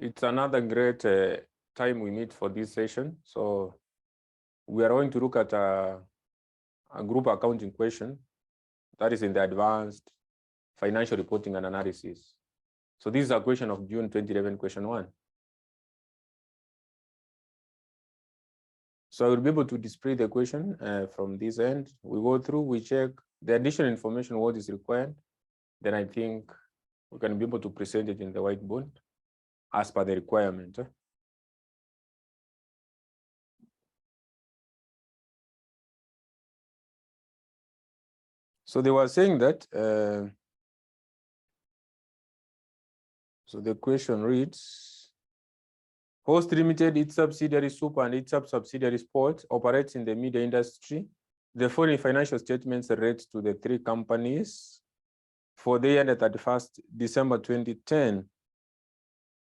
It's another great time we meet for this session. So we are going to look at a group accounting question that is in the advanced financial reporting and analysis. So this is a question of June 2011, question 1. So I will be able to display the question from this end. We go through, we check the additional information, what is required. Then I think we can be able to present it in the whiteboard as per the requirement. So they were saying that, so the question reads, Host Limited, its subsidiary Super and its subsidiary Sport operates in the media industry. The following financial statements relate to the three companies for the year ended 31st December 2010.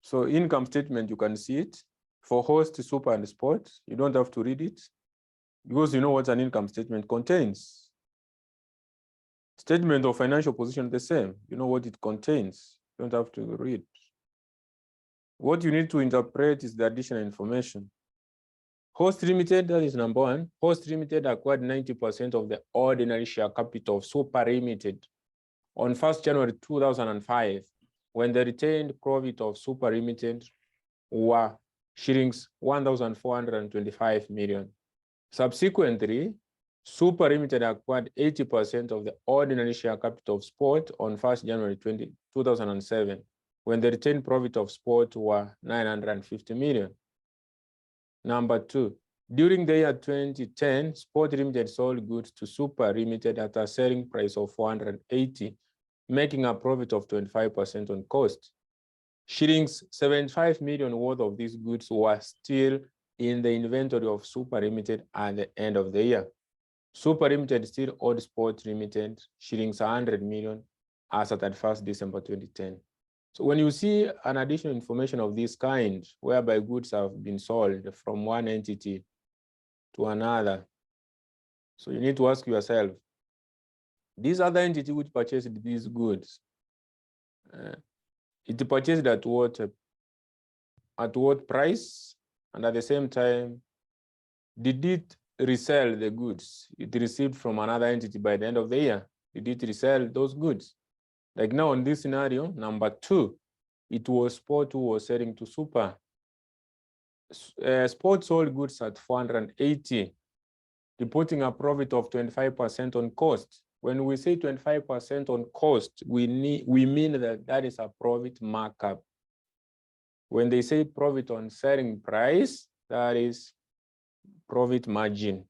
So income statement, you can see it. For Host, Super, and Sport, you don't have to read it because you know what an income statement contains. Statement of financial position, the same. You know what it contains. You don't have to read. What you need to interpret is the additional information. Host Limited, that is number one. Host Limited acquired 90% of the ordinary share capital of Super Limited on 1st January 2005, when the retained profit of Super Limited were shillings 1,425 million. Subsequently, Super Limited acquired 80% of the ordinary share capital of Sport on 1st January 2007, when the retained profit of Sport were 950 million. Number two, during the year 2010, Sport Limited sold goods to Super Limited at a selling price of 480, making a profit of 25% on cost. Shillings 75 million worth of these goods were still in the inventory of Super Limited at the end of the year. Super Limited still owed Sport Limited shillings 100 million as at 31st December 2010. So when you see an additional information of this kind, whereby goods have been sold from one entity to another, so you need to ask yourself, this other entity which purchased these goods, it purchased at what price? And at the same time, did it resell the goods it received from another entity by the end of the year? Did it resell those goods? Like now in this scenario, number two, it was Sport who was selling to Super. Sport sold goods at 480, reporting a profit of 25% on cost. When we say 25% on cost, we mean that is a profit markup. When they say profit on selling price, that is profit margin.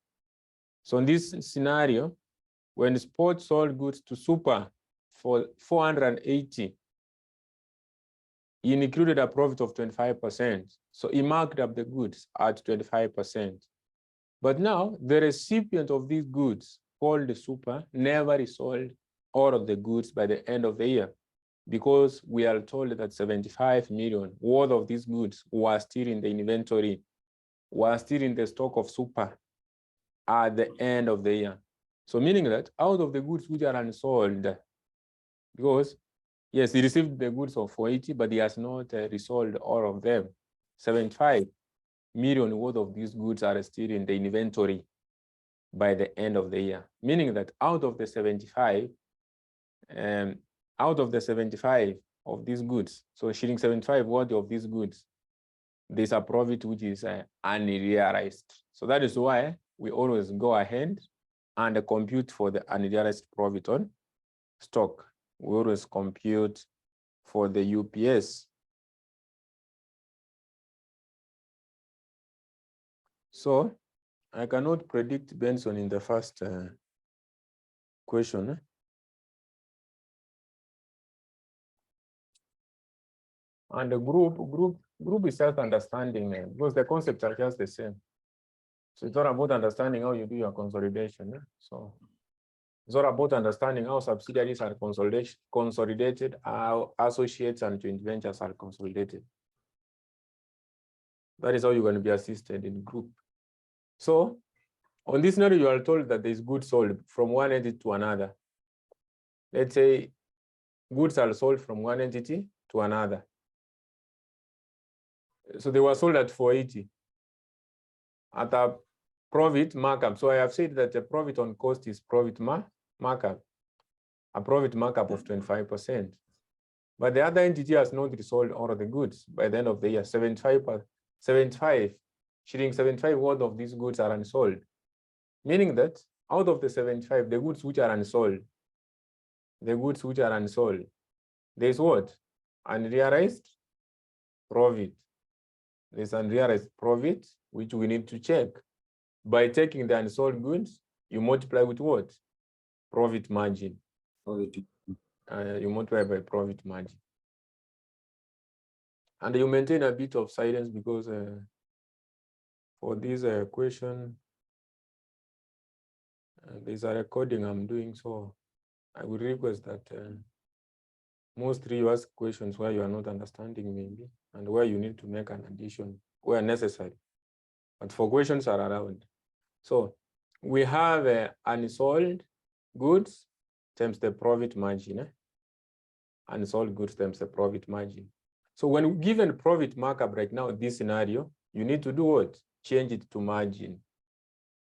So in this scenario, when Sport sold goods to Super for 480, he included a profit of 25%. So he marked up the goods at 25%. But now the recipient of these goods, called the Super, never resold all of the goods by the end of the year, because we are told that 75 million worth of these goods were still in the inventory, were still in the stock of Super at the end of the year. So meaning that out of the goods which are unsold, because yes, he received the goods of 480, but he has not resold all of them. 75 million worth of these goods are still in the inventory by the end of the year. Meaning that out of the 75 of these goods, so shilling 75 worth of these goods, there's a profit which is unrealized. So that is why we always go ahead and compute for the unrealized profit on stock. We always compute for the UPS. So I cannot predict Benson in the first question. And the group is self-understanding, because the concepts are just the same. So it's not about understanding how you do your consolidation. So it's not about understanding how subsidiaries are consolidated, how associates and joint ventures are consolidated. That is how you're going to be assisted in group. So on this scenario, you are told that there is goods sold from one entity to another. Let's say goods are sold from one entity to another. So they were sold at 480 at a profit markup. So I have said that the profit on cost is profit markup, a profit markup of 25%. But the other entity has not resold all of the goods by the end of the year. 75 worth of these goods are unsold, meaning that out of the 75, the goods which are unsold, there's what? Unrealized profit. There's unrealized profit, which we need to check. By taking the unsold goods, you multiply with what? Profit margin. You multiply by profit margin. And you maintain a bit of silence because for this question, there's a recording I'm doing, so I would request that mostly you ask questions where you are not understanding maybe, and where you need to make an addition where necessary. But for questions are around. So we have unsold goods times the profit margin. Unsold goods times the profit margin. So when given profit markup right now, this scenario, you need to do what? Change it to margin.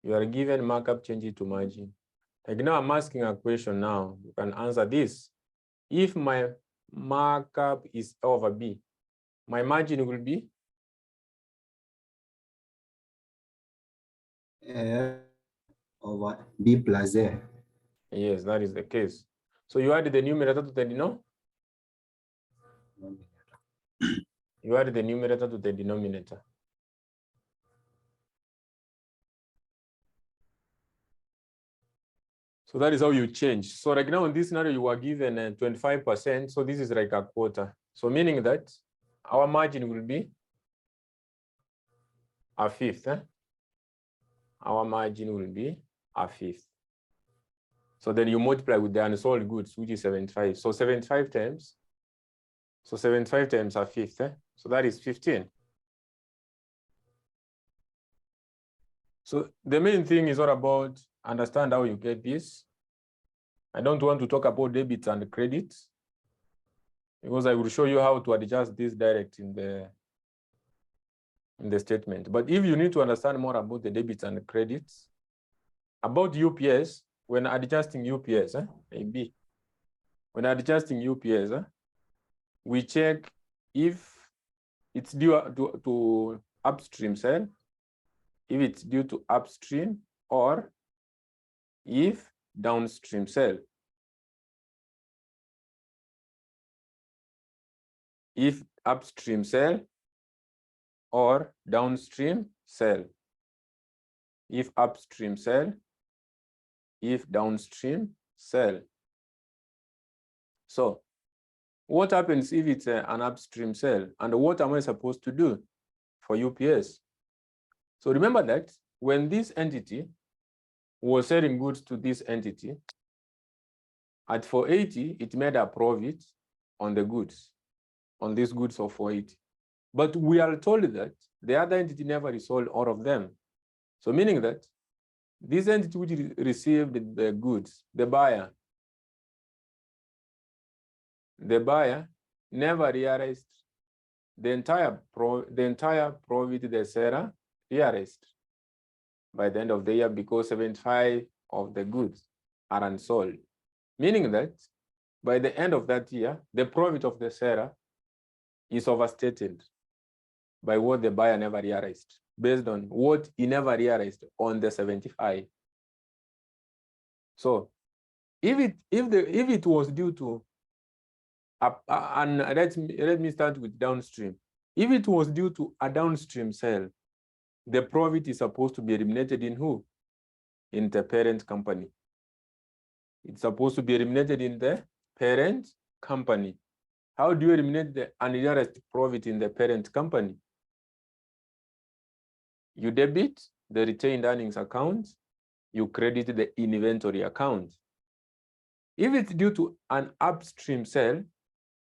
You are given markup, change it to margin. Like now I'm asking a question now, you can answer this. If my markup is A over B, my margin will be? A over B plus A. Yes, that is the case. So you add the numerator to the denominator? You add the numerator to the denominator. So that is how you change. So right now in this scenario, you are given 25%. So this is like a quarter. So meaning that our margin will be a fifth. Our margin will be a fifth. So then you multiply with the unsold goods, which is 75. So 75 times a fifth. So that is 15. So the main thing is all about understand how you get this. I don't want to talk about debits and credits because I will show you how to adjust this direct in the statement. But if you need to understand more about the debits and credits, about UPS, when adjusting UPS, maybe when adjusting UPS, we check if it's due to upstream sale, if it's due to upstream, or if downstream sale. If upstream sale or downstream sale. If upstream sale, if downstream sale. So what happens if it's an upstream sale? And what am I supposed to do for UPS? So remember that when this entity was selling goods to this entity, at 480, it made a profit on the goods, on these goods of 480. But we are told that the other entity never resold all of them. So meaning that this entity which received the goods, the buyer never realized the entire profit the seller realized by the end of the year because 75 of the goods are unsold. Meaning that by the end of that year, the profit of the seller is overstated by what the buyer never realized, based on what he never realized on the 75. So if it was due to and let me start with downstream. If it was due to a downstream sale, the profit is supposed to be eliminated in who? In the parent company. It's supposed to be eliminated in the parent company. How do you eliminate the unrealized profit in the parent company? You debit the retained earnings account, you credit the inventory account. If it's due to an upstream sale,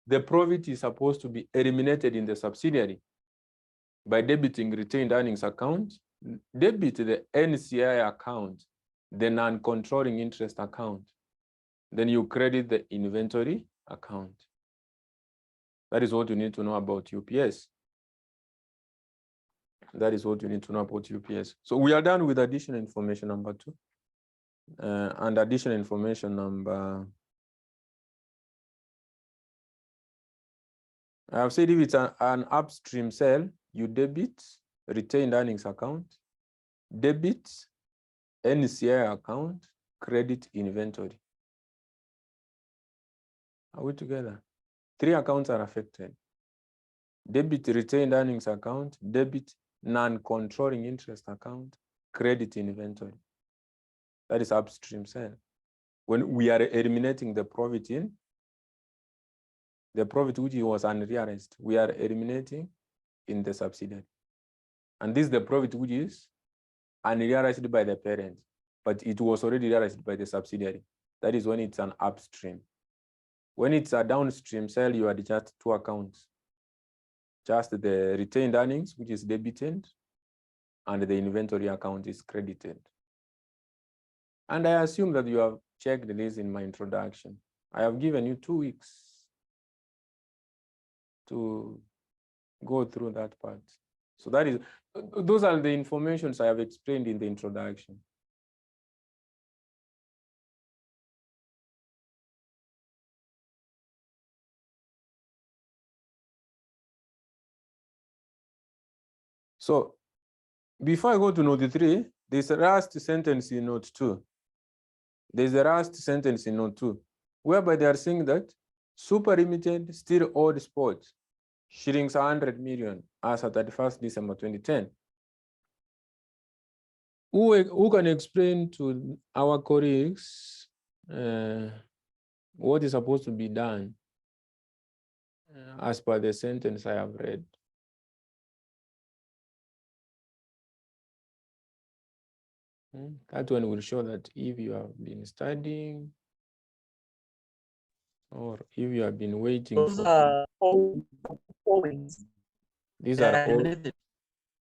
the profit is supposed to be eliminated in the subsidiary by debiting retained earnings account, debit the NCI account, the non-controlling interest account. Then you credit the inventory account. That is what you need to know about UPS. That is what you need to know about UPS. So we are done with additional information number 2. And additional information number, I have said if it's an upstream sale, you debit retained earnings account, debit NCI account, credit inventory. Are we together? 3 accounts are affected. Debit retained earnings account, debit non-controlling interest account, credit inventory. That is upstream sale. When we are eliminating the profit which was unrealized, we are eliminating in the subsidiary. And this is the profit which is unrealized by the parent, but it was already realized by the subsidiary. That is when it's an upstream. When it's a downstream sale, you add just 2 accounts. Just the retained earnings, which is debited, and the inventory account is credited. And I assume that you have checked this in my introduction. I have given you 2 weeks to go through that part. So that is, those are the informations I have explained in the introduction. So before I go to note 3, there's a last sentence in note 2. There's a last sentence in note 2, whereby they are saying that Super Limited still owed Sport shillings 100 million as at 31st December 2010. Who can explain to our colleagues what is supposed to be done as per the sentence I have read? That one will show that if you have been studying or if you have been waiting. Those are owings. These are all.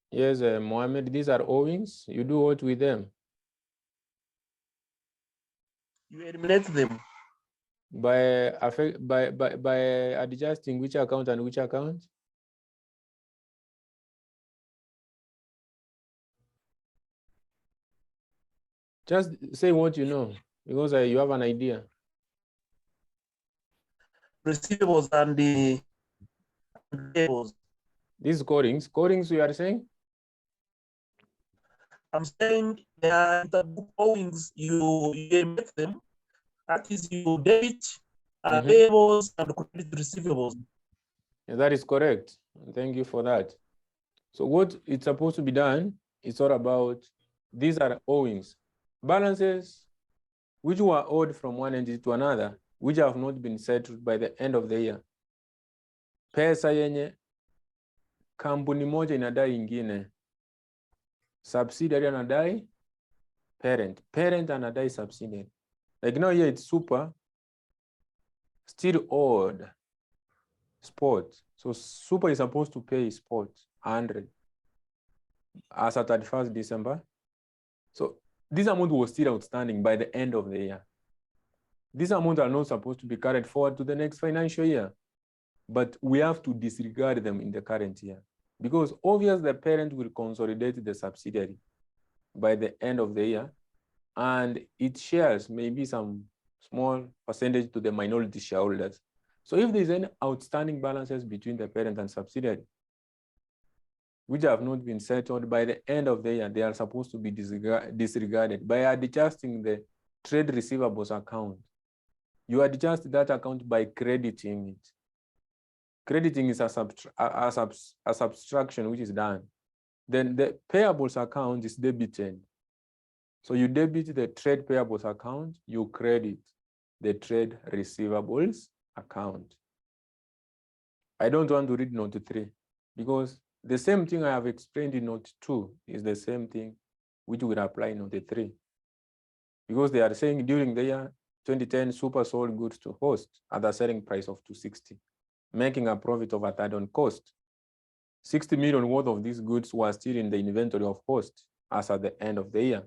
Yes, Mohammed, these are owings. You do what with them? You eliminate them. By adjusting which account and which account? Just say what you know, because you have an idea. Receivables and the payables. These codings you are saying? I'm saying they are the book owings, you emit them. That is, you debit payables and credit receivables. Yeah, that is correct. Thank you for that. So what it's supposed to be done, it's all about, these are owings. Balances which were owed from one entity to another, which have not been settled by the end of the year. Pesa yenye kampuni moja inadai ingine, subsidiary anadai parent, parent anadai subsidiary. Like now here it's Super still owed Sport. So Super is supposed to pay Sport 100 as at 31st December. So this amount was still outstanding by the end of the year. These amounts are not supposed to be carried forward to the next financial year, but we have to disregard them in the current year, because obviously the parent will consolidate the subsidiary by the end of the year, and it shares maybe some small percentage to the minority shareholders. So if there's any outstanding balances between the parent and subsidiary, which have not been settled by the end of the year, they are supposed to be disregarded by adjusting the trade receivables account. You adjust that account by crediting it. Crediting is a subtraction which is done. Then the payables account is debited. So you debit the trade payables account, you credit the trade receivables account. I don't want to read note 3 because the same thing I have explained in note 2 is the same thing which will apply in note 3. Because they are saying during the year 2010, Super sold goods to Host at the selling price of 260, making a profit of 1/3 on cost. 60 million worth of these goods were still in the inventory of Host as at the end of the year.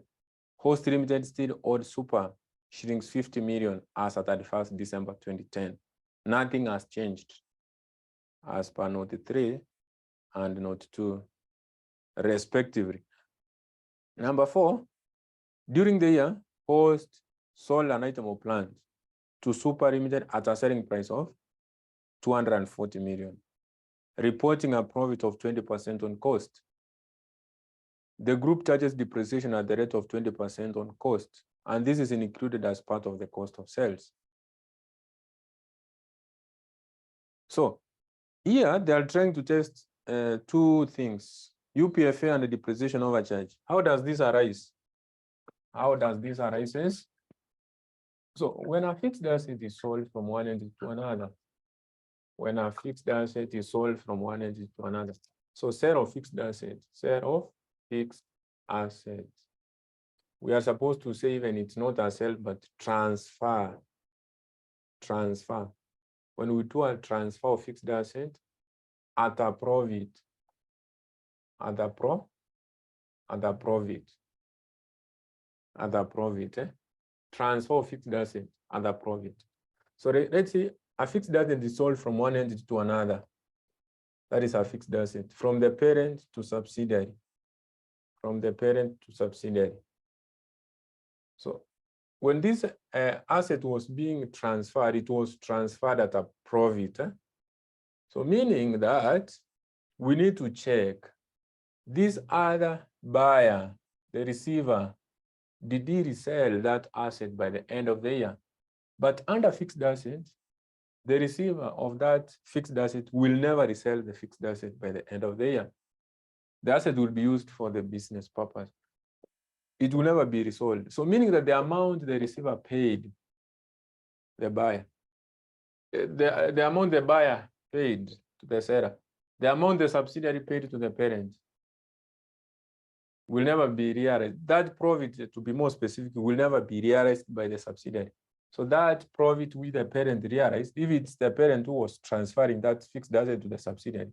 Host Limited still owed Super shillings 50 million as at 31st December 2010. Nothing has changed as per note 3 and note 2. respectively. Number 4, during the year, Host sold an item of plant to Super Limited at a selling price of 240 million, reporting a profit of 20% on cost. The group charges depreciation at the rate of 20% on cost, and this is included as part of the cost of sales. So here they are trying to test two things, UPFA and the depreciation overcharge. How does this arise? How does this arise? So when a fixed asset is sold from one entity to another, when a fixed asset is sold from one entity to another, so sale of fixed asset, we are supposed to say even it's not a sale, but transfer. When we do a transfer of fixed asset at a profit, transfer of fixed asset at a profit. So let's say a fixed asset is sold from one entity to another. That is a fixed asset from the parent to subsidiary. So when this asset was being transferred, it was transferred at a profit. So meaning that we need to check this other buyer, the receiver, did he resell that asset by the end of the year? But under fixed asset, the receiver of that fixed asset will never resell the fixed asset by the end of the year. The asset will be used for the business purpose. It will never be resold. So meaning that the amount the receiver paid the buyer, the amount the buyer paid to the seller, the amount the subsidiary paid to the parent will never be realized. That profit, to be more specific, will never be realized by the subsidiary. So that profit with the parent realized, if it's the parent who was transferring that fixed asset to the subsidiary,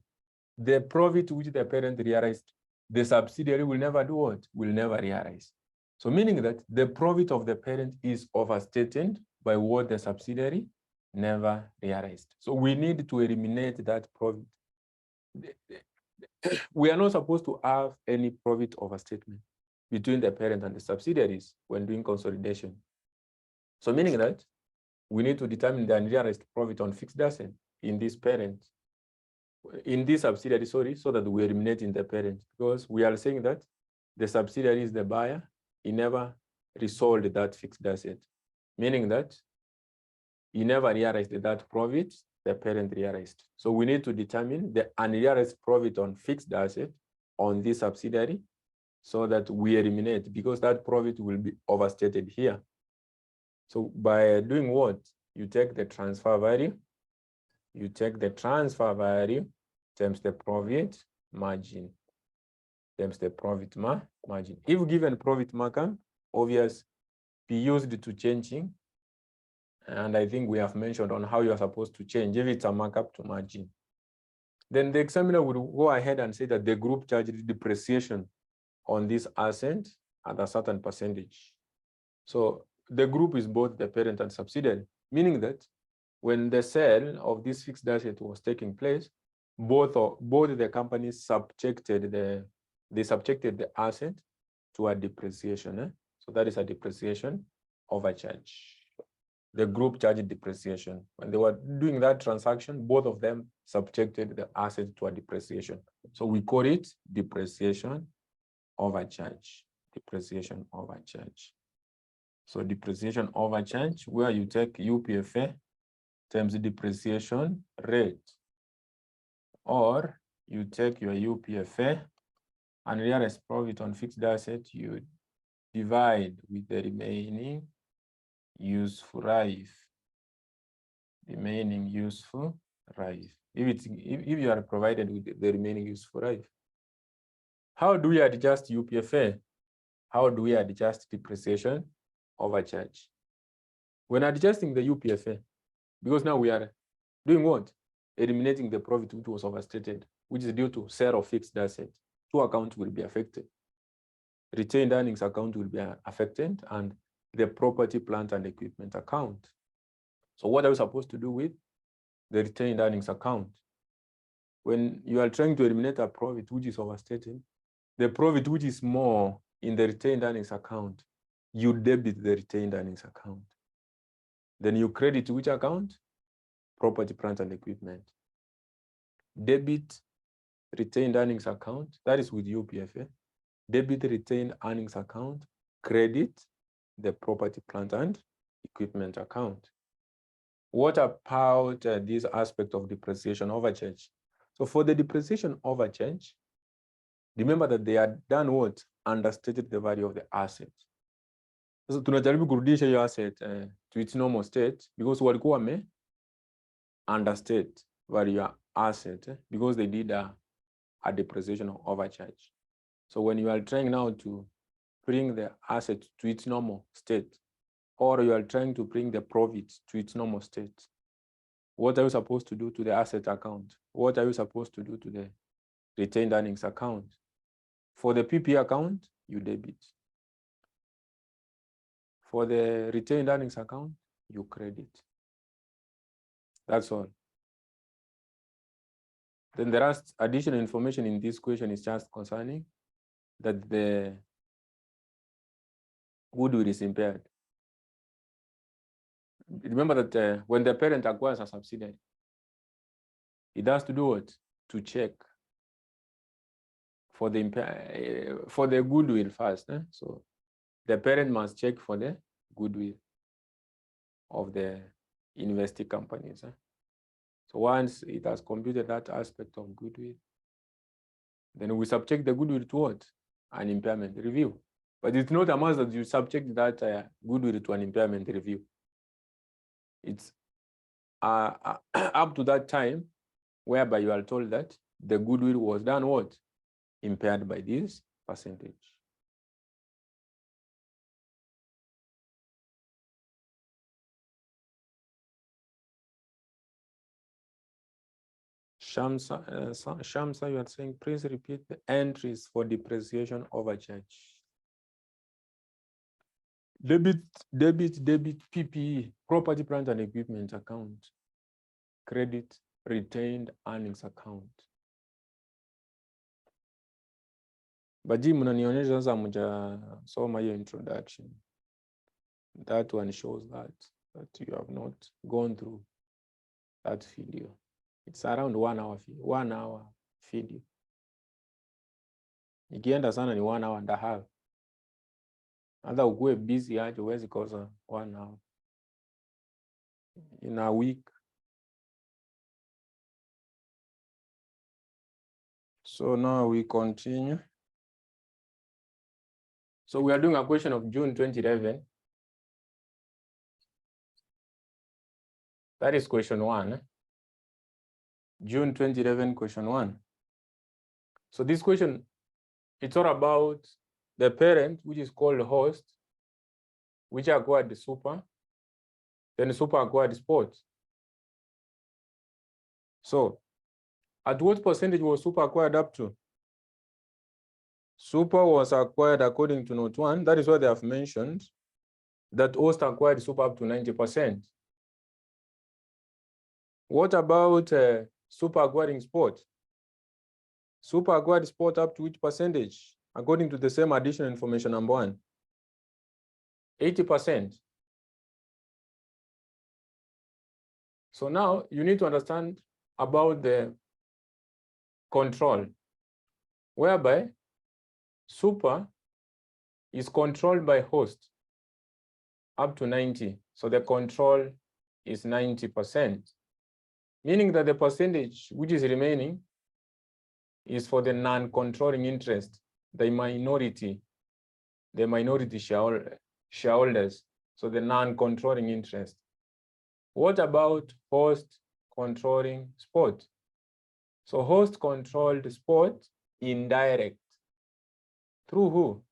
the profit which the parent realized, the subsidiary will never do what? Will never realize. So meaning that the profit of the parent is overstated by what the subsidiary never realized. So we need to eliminate that profit. We are not supposed to have any profit overstatement between the parent and the subsidiaries when doing consolidation. So meaning that we need to determine the unrealized profit on fixed asset in this parent, in this subsidiary, so that we eliminate in the parent, because we are saying that the subsidiary is the buyer, he never resold that fixed asset, meaning that he never realized that profit the parent realized. So we need to determine the unrealized profit on fixed asset on this subsidiary so that we eliminate, because that profit will be overstated here. So by doing what? You take the transfer value, times the profit margin, If given profit markup, obvious, be used to changing. And I think we have mentioned on how you are supposed to change if it's a markup to margin. Then the examiner would go ahead and say that the group charged depreciation on this asset at a certain percentage. So the group is both the parent and subsidiary, meaning that when the sale of this fixed asset was taking place, both the companies subjected the asset to a depreciation. So that is a depreciation overcharge. The group charged depreciation. When they were doing that transaction, both of them subjected the asset to a depreciation. So we call it depreciation overcharge. So depreciation overcharge, where you take UPFA times the depreciation rate, or you take your UPFA and realized profit on fixed asset, you divide with the remaining useful life. If you are provided with the remaining useful life. How do we adjust UPFA? How do we adjust depreciation overcharge? When adjusting the UPFA, because now we are doing what? Eliminating the profit which was overstated, which is due to sale of fixed asset. Two accounts will be affected. Retained earnings account will be affected, and the property, plant, and equipment account. So what are we supposed to do with the retained earnings account? When you are trying to eliminate a profit which is overstated, the profit which is more in the retained earnings account, you debit the retained earnings account. Then you credit which account? Property, plant, and equipment. Debit retained earnings account, that is with UPFA. Debit retained earnings account, credit the property, plant, and equipment account. What about this aspect of depreciation overcharge? So for the depreciation overcharge, remember that they are done what? Understated the value of the asset. So tunajaribu kurudisha hiyo asset to its normal state because walikuwa wame understate value ya asset because they did a depreciation overcharge. So when you are trying now to bring the asset to its normal state, or you are trying to bring the profit to its normal state, what are you supposed to do to the asset account? What are you supposed to do to the retained earnings account? For the PP account, you debit. For the retained earnings account, you credit. That's all. Then the rest additional information in this question is just concerning that the goodwill is impaired. Remember that when the parent acquires a subsidiary, it has to do what? To check for the goodwill first. So the parent must check for the goodwill of the investee companies. So once it has computed that aspect of goodwill, then we subject the goodwill to what? An impairment review. But it's not a must that you subject that goodwill to an impairment review. It's up to that time whereby you are told that the goodwill was done what? Impaired by this percentage. Shamsa, you are saying, please repeat the entries for depreciation overcharge. Debit, PPE, property, plant, and equipment account. Credit, retained earnings account. Baji, mnanionyesha sasa mjasoma hiyo introduction. That one shows that you have not gone through that video. It's around 1 hour, 1 hour video. Ikienda sana ni 1 hour and a half. Hata ukue busy aje huwezi kosa 1 hour in a week. So now we continue. So we are doing a question of June 2011. That is question 1. June 2011, question 1. So this question, it's all about the parent, which is called host, which acquired the super, then super acquired sport. So at what percentage was super acquired up to? Super was acquired according to note 1. That is what they have mentioned, that host acquired super up to 90%. What about super acquiring sport? Super acquired sport up to which percentage? According to the same additional information number 1. 80%. So now you need to understand about the control, whereby super is controlled by host up to 90. So the control is 90%, meaning that the percentage which is remaining is for the non-controlling interest, the minority shareholders, so the non-controlling interest. What about host controlling sport? So host controlled sport indirect. Through who?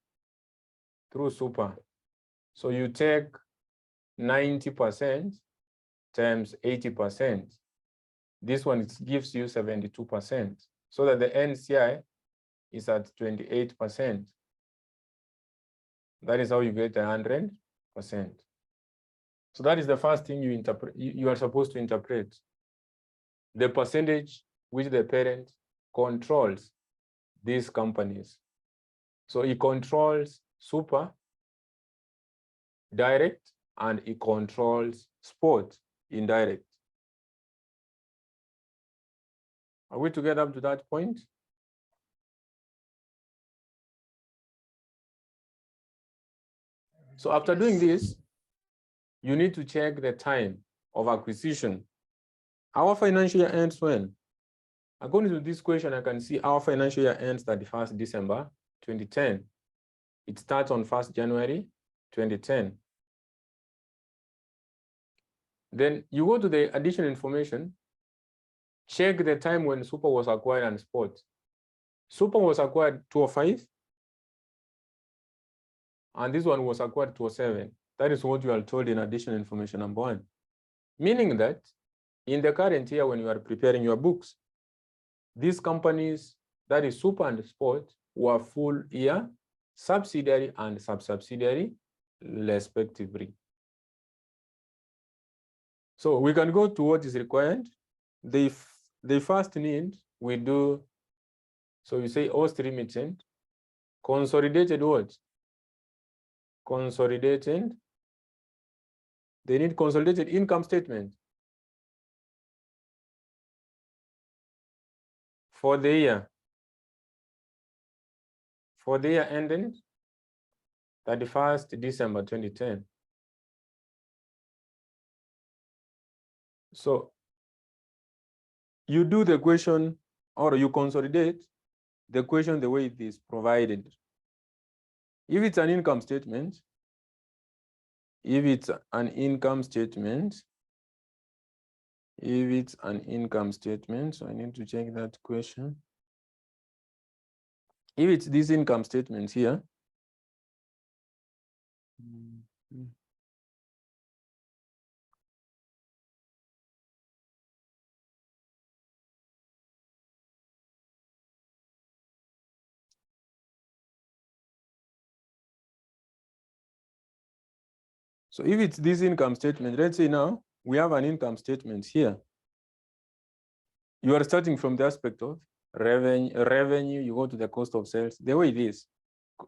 Through super. So you take 90% times 80%. This one gives you 72%. So that the NCI is at 28%. That is how you get 100%. So that is the first thing you are supposed to interpret. The percentage which the parent controls these companies. So it controls super, direct, and it controls sport, indirect. Are we together up to that point? So after doing this, you need to check the time of acquisition. Our financial year ends when? According to this question, I can see our financial year ends 31st December 2010. It starts on 1st January 2010. Then you go to the additional information, check the time when super was acquired and sport. Super was acquired 2005, and this one was acquired 2007. That is what you are told in additional information number 1. Meaning that in the current year, when you are preparing your books, these companies, that is super and sport, were full year, subsidiary and sub-subsidiary, respectively. So we can go to what is required. They first need, we do, so you say host remittent, consolidated what? Consolidated. They need consolidated income statement for the year. For the year ending 31st December 2010. So you do the question, or you consolidate the question the way it is provided. If it's an income statement, so I need to check that question. If it's this income statement here, so if it's this income statement, let's say now we have an income statement here. You are starting from the aspect of revenue, you go to the cost of sales, the way it is,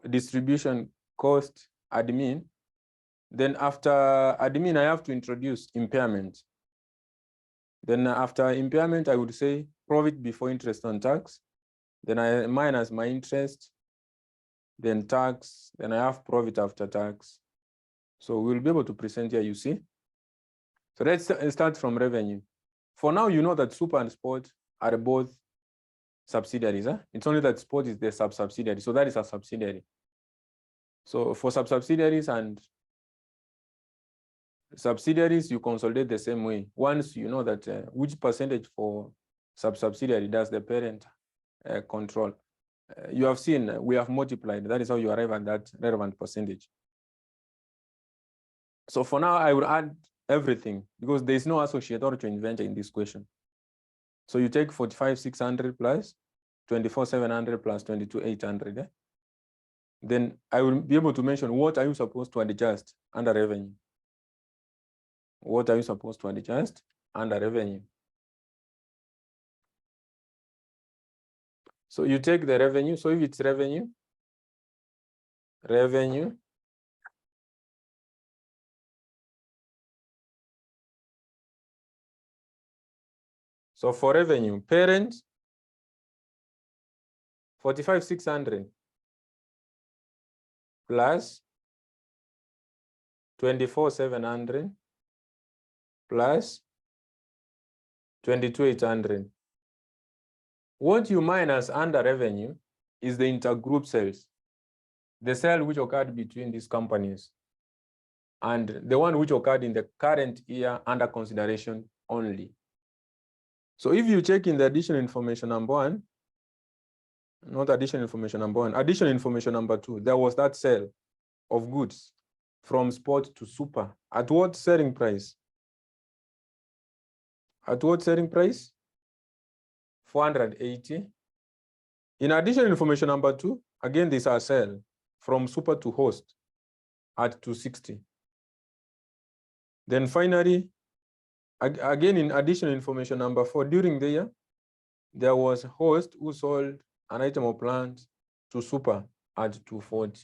distribution, cost, admin. Then after admin, I have to introduce impairment. Then after impairment, I would say profit before interest on tax. Then I minus my interest, then tax, then I have profit after tax. So we'll be able to present here, you see. So let's start from revenue. For now, you know that super and sport are both subsidiaries. It's only that sport is the sub-subsidiary. So that is a subsidiary. So for sub-subsidiaries and subsidiaries, you consolidate the same way. Once you know that which percentage for sub-subsidiary does the parent control. You have seen we have multiplied. That is how you arrive at that relevant percentage. So for now, I will add everything because there is no associate or joint venture in this question. So you take 45,600 plus 24,700 plus 22,800. Then I will be able to mention what are you supposed to adjust under revenue. What are you supposed to adjust under revenue? So you take the revenue. So if it's revenue. So for revenue, parent, 45,600 plus 24,700 plus 22,800. What you minus under revenue is the intergroup sales, the sale which occurred between these companies, and the one which occurred in the current year under consideration only. So if you check in the additional information number 1, not additional information number 1, additional information number 2, there was that sale of goods from sport to super. At what selling price? At what selling price? 480. In additional information number 2, again, this is a sale from super to host at 260. Then finally, again, in additional information number 4, during the year, there was a host who sold an item of plant to super at 240.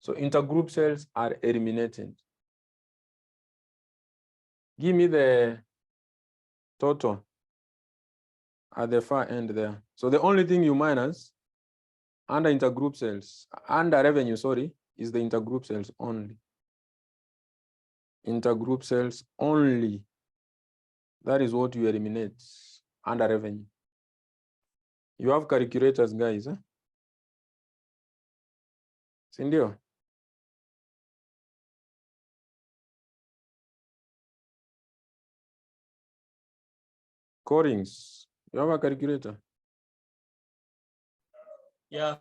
So intergroup cells are eliminated. Give me the total at the far end there. So the only thing you minus under intergroup cells, under revenue, sorry, is the intergroup cells only. Intergroup cells only. That is what you eliminate under revenue. You have calculators, guys. Eh? Sindio? Corings. You have a calculator? Yeah.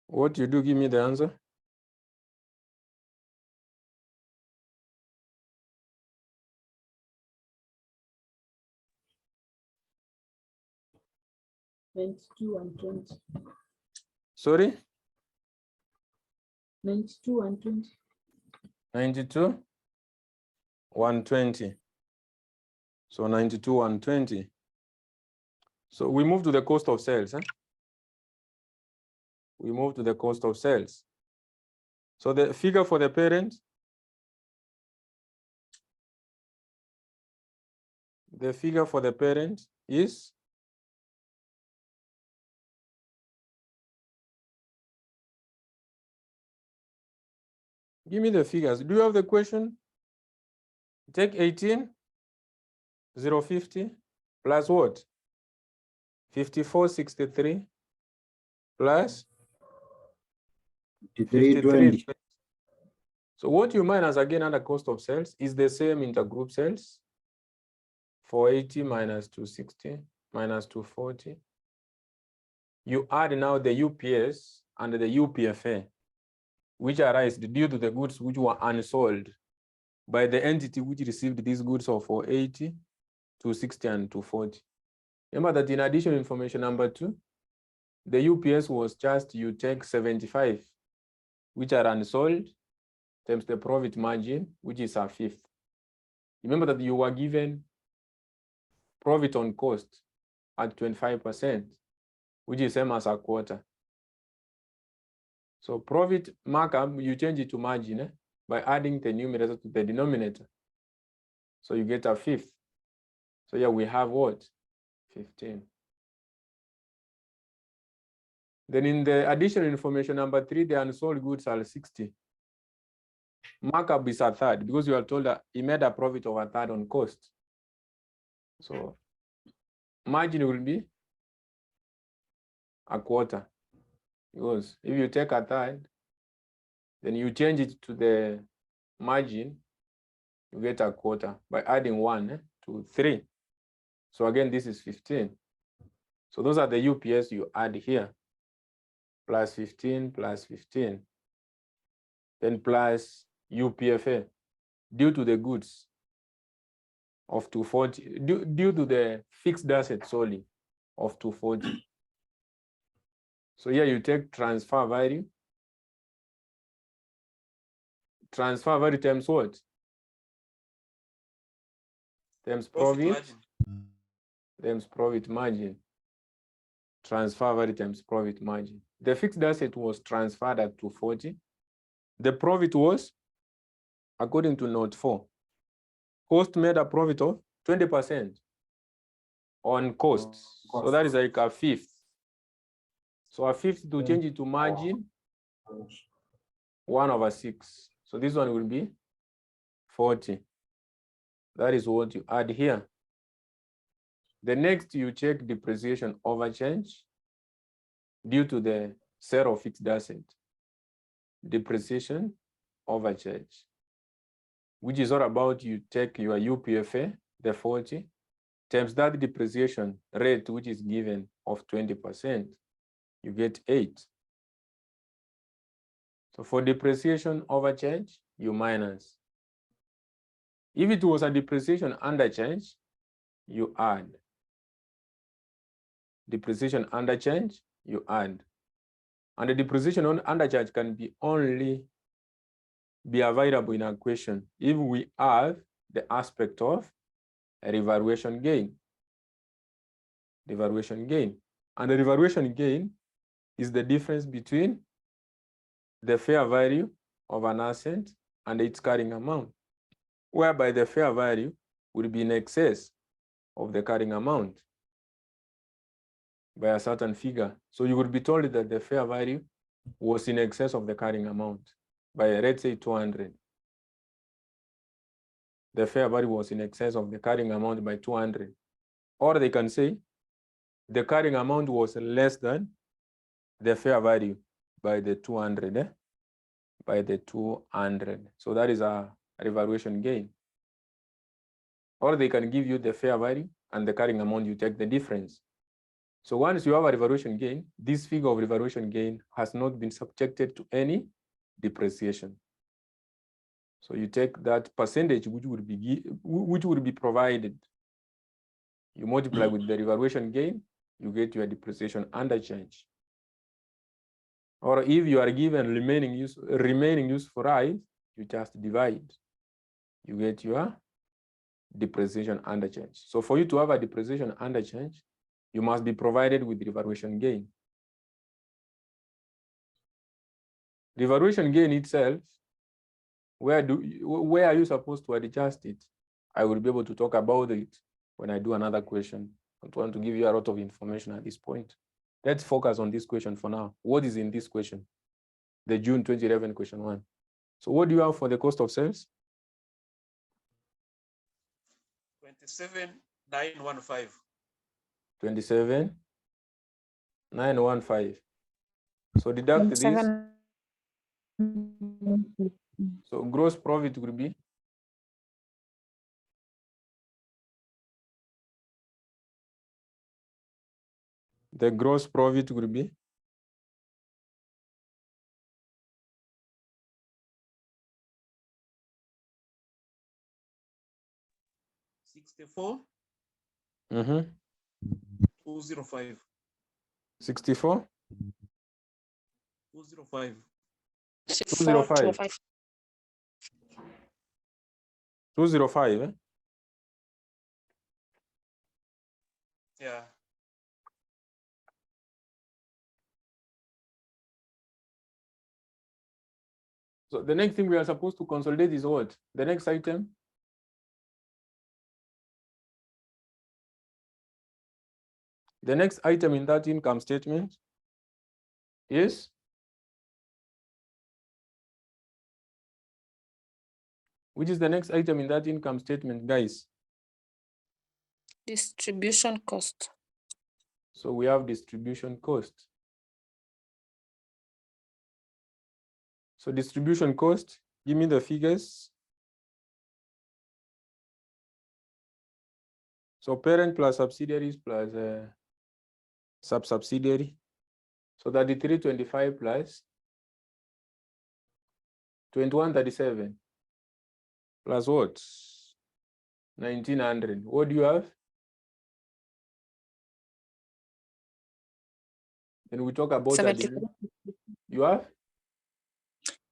What you do, give me the answer. and 20. Sorry? 92 and 20. 92, 120. So 92, 120. So we move to the cost of sales. Eh? We move to the cost of sales. So the figure for the parent, is give me the figures. Do you have the question? Take 18, 050 plus what? 5463 plus 5320. So what you minus again under cost of sales is the same intergroup sales. 480 minus 260 minus 240. You add now the UPS and the UPFA, which arise due to the goods which were unsold by the entity which received these goods of 480, 260, and 240. Remember that in addition information number 2, the UPS was just you take 75, which are unsold, times the profit margin, which is a fifth. Remember that you were given profit on cost at 25%, which is same as a quarter. So profit markup, you change it to margin by adding the numerator to the denominator. So you get a fifth. So yeah, we have what? 15. Then in the additional information number 3, the unsold goods are 60. Markup is a third because you are told that he made a profit of a third on cost. So margin will be a quarter. Because if you take a third, then you change it to the margin, you get a quarter by adding 1 to 3. So again, this is 15. So those are the UPS you add here. Plus 15, plus 15. Then plus UPFA due to the goods of 240, due to the fixed asset solely of 240. So here you take transfer value. Transfer value times what? Times profit. Times profit margin. Transfer value times profit margin. The fixed asset was transferred at 240. The profit was, according to note 4, cost made a profit of 20% on costs. So that is like a fifth. So a fifth to change it to margin, 1/6. So this one will be 40. That is what you add here. The next you check depreciation overchange due to the sale of fixed asset. Depreciation overcharge, which is all about you take your UPFA, the 40, times that depreciation rate, which is given of 20%, you get 8. So for depreciation overcharge, you minus. If it was a depreciation undercharge, you add. Depreciation undercharge, you add. And the depreciation on undercharge can be only be available in a equation if we have the aspect of a revaluation gain. Revaluation gain. And the revaluation gain is the difference between the fair value of an asset and its carrying amount, whereby the fair value will be in excess of the carrying amount by a certain figure. So you would be told that the fair value was in excess of the carrying amount by, let's say, 200. The fair value was in excess of the carrying amount by 200. Or they can say the carrying amount was less than the fair value by the 200, by the 200. So that is a revaluation gain. Or they can give you the fair value and the carrying amount, you take the difference. So once you have a revaluation gain, this figure of revaluation gain has not been subjected to any depreciation. So you take that percentage which would be provided. You multiply with the revaluation gain, you get your depreciation under change. Or if you are given remaining useful life, you just divide. You get your depreciation under change. So for you to have a depreciation under change, you must be provided with revaluation gain. Revaluation gain itself, where are you supposed to adjust it? I will be able to talk about it when I do another question. I don't want to give you a lot of information at this point. Let's focus on this question for now. What is in this question? The June 2011 question 1. So what do you have for the cost of sales? 27,915. 27,915. So deduct this. So gross profit will be the gross profit will be 64, 205. 64, 205. 205. 205, eh? Yeah. So the next thing we are supposed to consolidate is what? The next item? The next item in that income statement is which is the next item in that income statement, guys? Distribution cost. So we have distribution cost. So distribution cost, give me the figures. So parent plus subsidiaries plus sub-subsidiary. So 3325 plus 2137 plus what? 1900. What do you have? Then we talk about 73. You have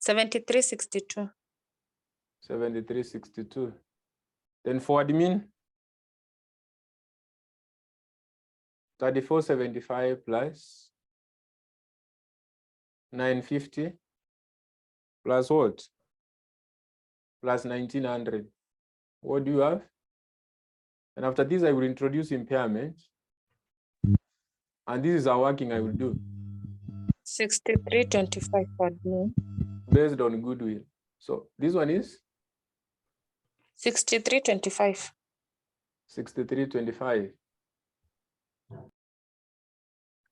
7362. 7362. Then for admin, 3475 plus 950 plus what? Plus 1900. What do you have? And after this, I will introduce impairment. And this is our working I will do 6325 for admin. based on goodwill. So this one is 6325. 6325.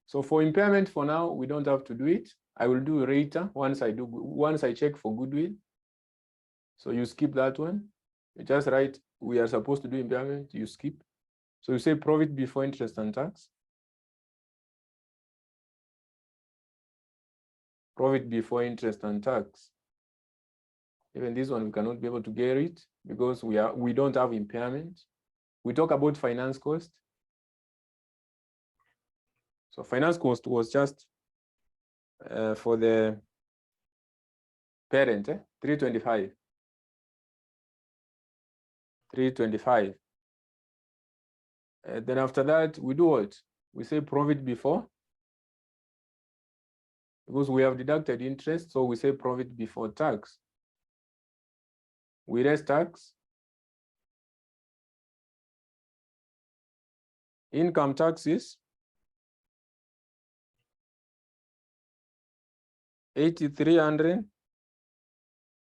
So for impairment for now, we don't have to do it. I will do later once I check for goodwill. So you skip that one. You just write, we are supposed to do impairment, you skip. So you say profit before interest and tax. Profit before interest and tax. Even this one, we cannot be able to get it because we don't have impairment. We talk about finance cost. So finance cost was just for the parent, 325. 325. Then after that, we do what? We say profit before because we have deducted interest, so we say profit before tax. We raise tax. Income taxes 8,300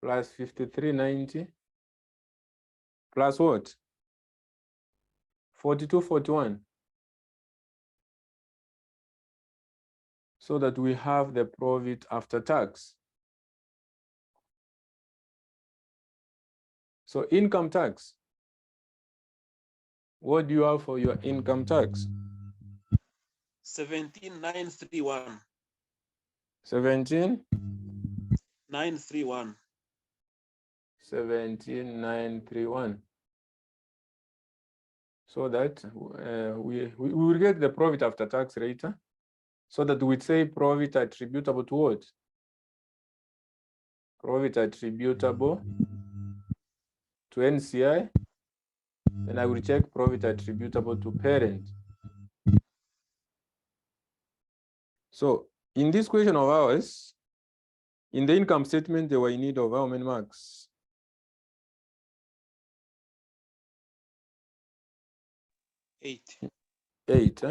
plus 5,390 plus what? 4,241. So that we have the profit after tax. So income tax. What do you have for your income tax? 17,931. 17,931. 931. So that we will get the profit after tax rate. So that we say profit attributable to what? Profit attributable to NCI. Then I will check profit attributable to parent. So in this question of ours, in the income statement, they were in need of how many marks? 8. 8.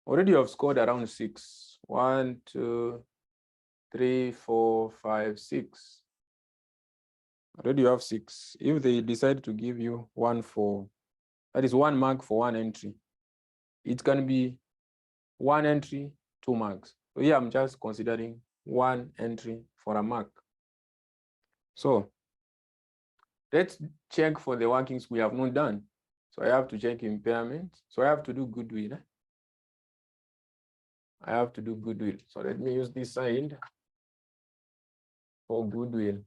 Already you have scored around 6. 1, 2, 3, 4, 5, 6. Already you have 6. If they decide to give you 1 for, that is 1 mark for 1 entry, it can be 1 entry, 2 marks. So here I'm just considering 1 entry for a mark. So let's check for the workings we have not done. So I have to check impairment. So I have to do goodwill. I have to do goodwill. So let me use this side for goodwill.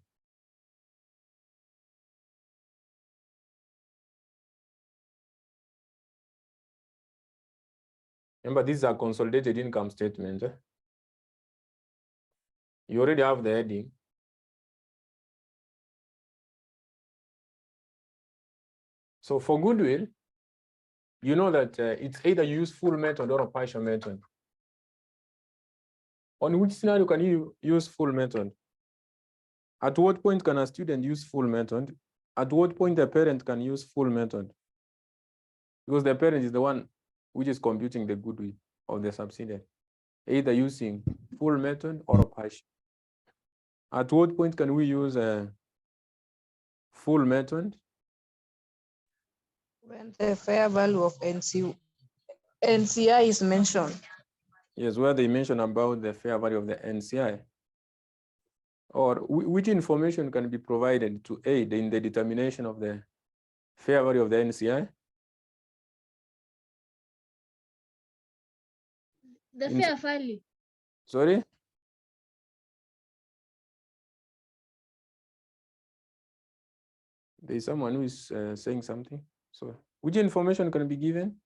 Remember, these are consolidated income statements. You already have the heading. So for goodwill, you know that it's either you use full method or a partial method. On which scenario can you use full method? At what point can a student use full method? At what point a parent can use full method? Because the parent is the one which is computing the goodwill of the subsidiary, either using full method or a partial. At what point can we use a full method? When the fair value of NCI is mentioned. Yes, where they mention about the fair value of the NCI. Or which information can be provided to aid in the determination of the fair value of the NCI? The fair value. Sorry? There is someone who is saying something. So which information can be given?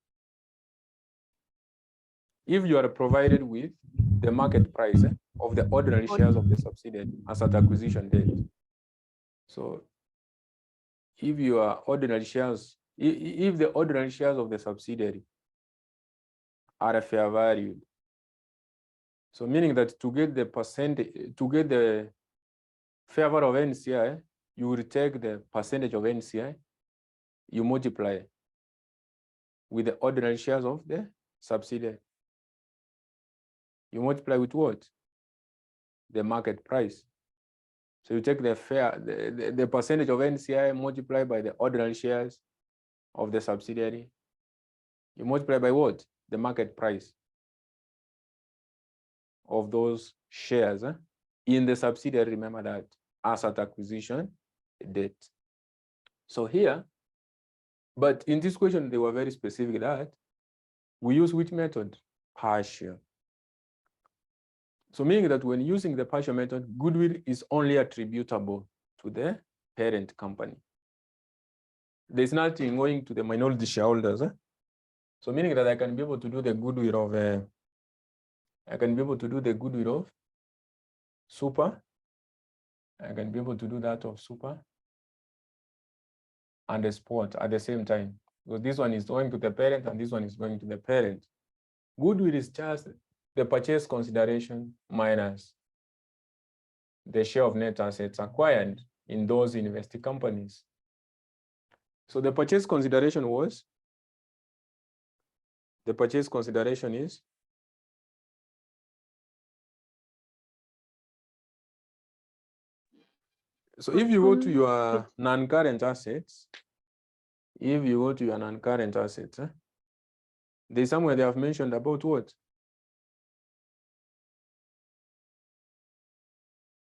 If you are provided with the market price of the ordinary shares of the subsidiary as at acquisition date. So if you are ordinary shares, if the ordinary shares of the subsidiary are a fair value, so meaning that to get the percentage, to get the fair value of NCI, you will take the percentage of NCI, you multiply with the ordinary shares of the subsidiary. You multiply with what? The market price. So you take the the percentage of NCI multiplied by the ordinary shares of the subsidiary. You multiply by what? The market price of those shares in the subsidiary. Remember that as at acquisition date. So here, but in this question, they were very specific that we use which method? Partial. So meaning that when using the partial method, goodwill is only attributable to the parent company. There's nothing going to the minority shareholders. So meaning that I can be able to do the goodwill of I can be able to do the goodwill of Super. I can be able to do that of Super and the Sport at the same time. Because this one is going to the parent and this one is going to the parent. Goodwill is just the purchase consideration minus the share of net assets acquired in those invested companies. So the purchase consideration was, the purchase consideration is so if you go to your non-current assets, there's somewhere they have mentioned about what?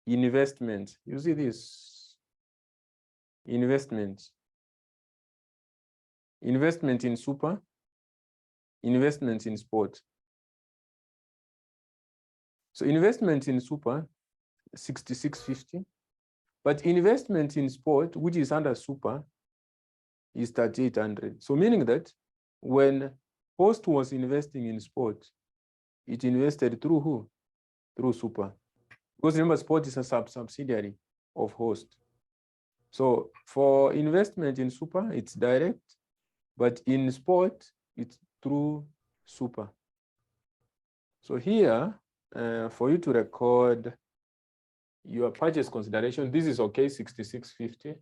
Investment. You see this? Investment. Investment in super, investment in sport. So investment in super, 6650. But investment in sport, which is under super, is 3800. So meaning that when Host was investing in sport, it invested through who? Through super. Because remember, sport is a subsidiary of Host. So for investment in super, it's direct, but in sport, it's through super. So here, for you to record your purchase consideration, this is okay, 6650.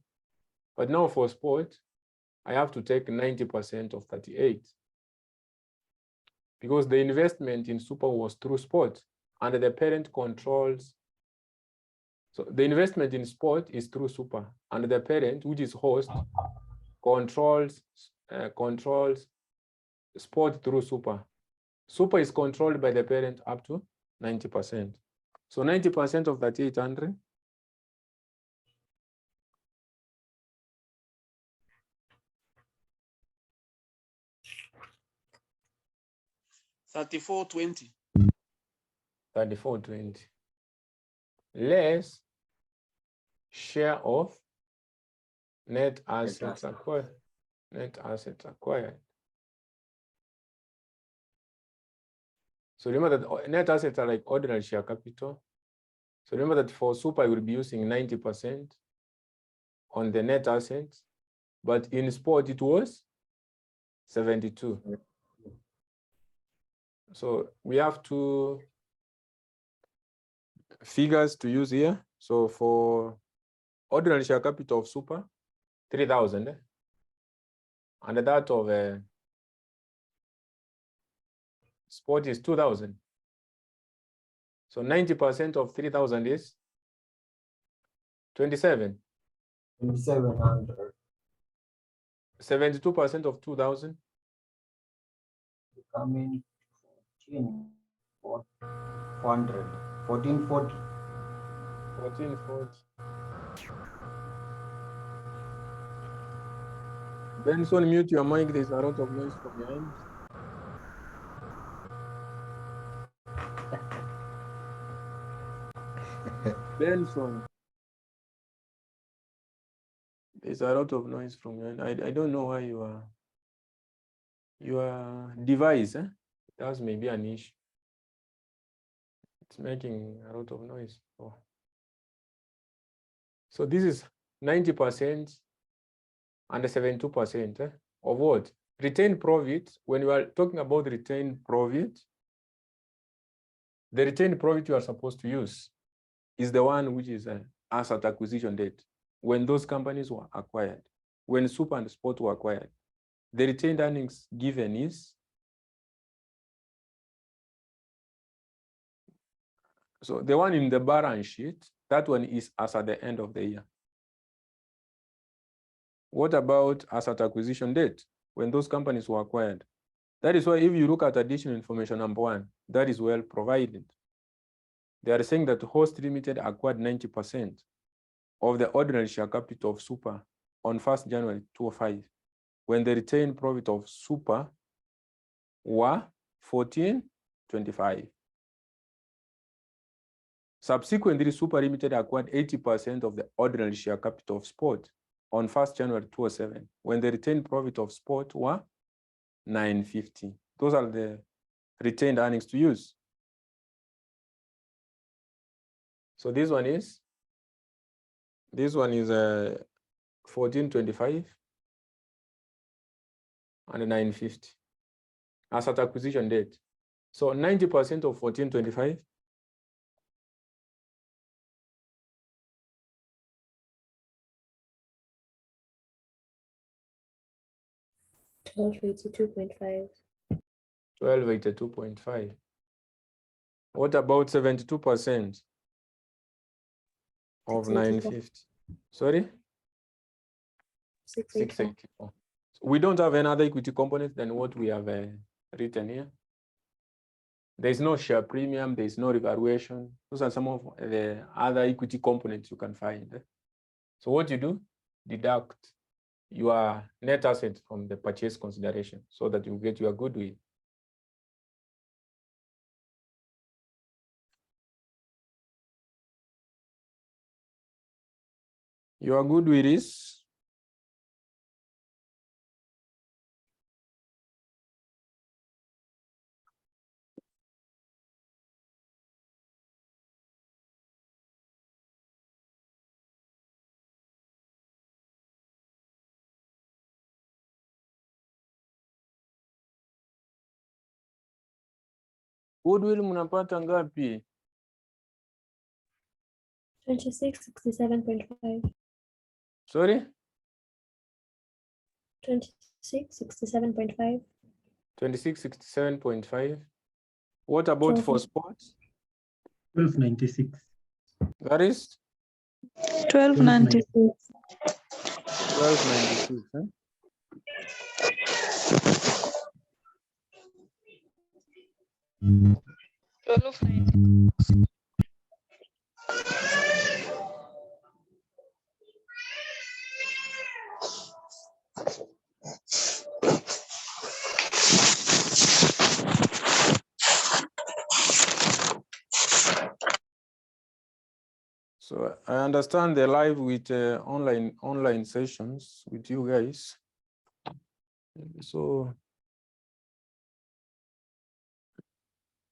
But now for sport, I have to take 90% of 38. Because the investment in super was through sport, and the parent controls. So the investment in sport is through super, and the parent, which is Host, controls sport through super. Super is controlled by the parent up to 90%. So 90% of that 800. $34.20. 34.20 less share of net assets acquired. Net assets acquired. So remember that net assets are like ordinary share capital. So remember that for super, you will be using 90% on the net assets, but in sport it was 72. So we have two figures to use here. So for ordinary share capital of super, 3,000, and that of sport is 2,000. So 90% of 3,000 is 27. 2,700. 72% of 2,000. Becoming 14,400. 1440. 1440. Benson, mute your mic. There's a lot of noise from your end. Benson. There's a lot of noise from your end. I don't know why your device, that may be an issue. It's making a lot of noise. Oh. So this is 90% and 72% of what? Retained profit. When you are talking about retained profit, the retained profit you are supposed to use is the one which is asset acquisition date, when those companies were acquired, when super and sport were acquired. The retained earnings given is, so the one in the balance sheet, that one is as at the end of the year. What about asset acquisition date, when those companies were acquired? That is why if you look at additional information number 1, that is well provided. They are saying that Host Limited acquired 90% of the ordinary share capital of super on 1st January 2005, when the retained profit of super were 1425. Subsequently, Super Limited acquired 80% of the ordinary share capital of sport on 1st January 2007, when the retained profit of sport were 950. Those are the retained earnings to use. So this one is 1425 and 950 asset acquisition date. So 90% of 1425 1282.5. 1282.5. What about 72% of 950? Sorry? 684. So we don't have another equity component than what we have written here. There is no share premium, there is no revaluation. Those are some of the other equity components you can find. So what you do, deduct your net asset from the purchase consideration so that you get your goodwill. Your goodwill is goodwill mnapata ngapi? 2667.5. Sorry? 2667.5. 2667.5. What about for sports? 1296. That is 1296. 1296. Huh? So I understand they're live with online sessions with you guys. So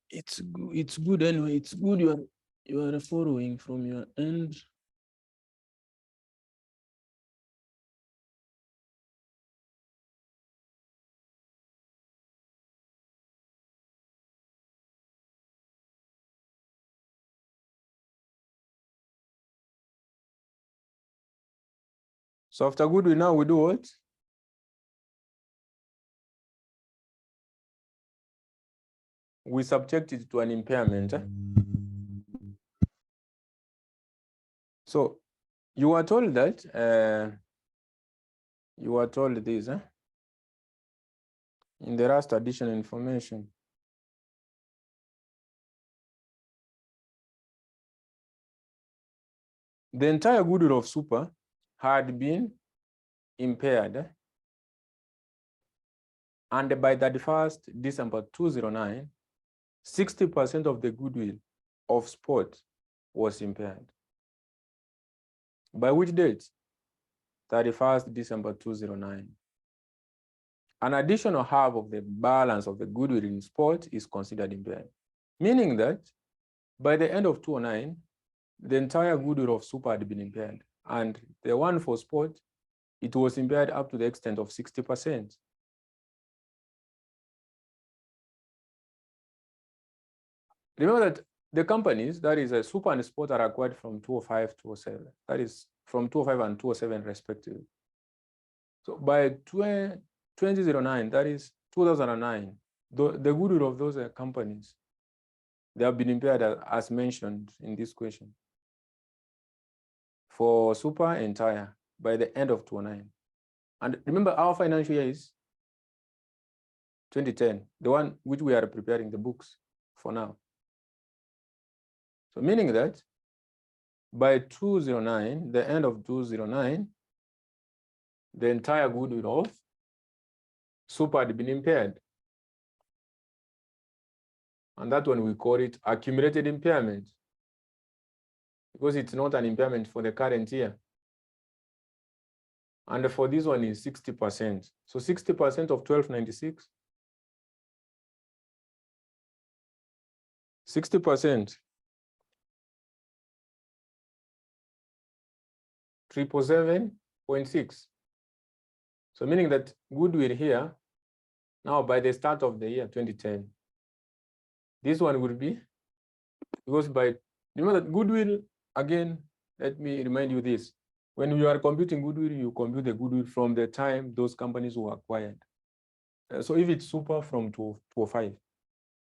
it's good anyway. It's good you are following from your end. So after goodwill, now we do what? We subject it to an impairment. So you were told that you were told this in the last additional information. The entire goodwill of Super had been impaired, and by 31st December 2009, 60% of the goodwill of Sport was impaired. By which date? 31st December 2009. An additional half of the balance of the goodwill in Sport is considered impaired, meaning that by the end of 2009, the entire goodwill of Super had been impaired, and the one for Sport, it was impaired up to the extent of 60%. Remember that the companies, that is Super and Sport, are acquired from 2005 to 2007. That is from 2005 and 2007 respectively. So by 2009, that is 2009, the goodwill of those companies, they have been impaired as mentioned in this question. For Super entire by the end of 2009. And remember, our financial year is 2010, the one which we are preparing the books for now. So meaning that by 2009, the end of 2009, the entire goodwill of Super had been impaired. And that one we call it accumulated impairment, because it's not an impairment for the current year. And for this one is 60%. So 60% of 1296, 60%, 777.6. So meaning that goodwill here, now by the start of the year 2010, this one will be, because by, remember that goodwill, again, let me remind you this. When you are computing goodwill, you compute the goodwill from the time those companies were acquired. So if it's super from 205,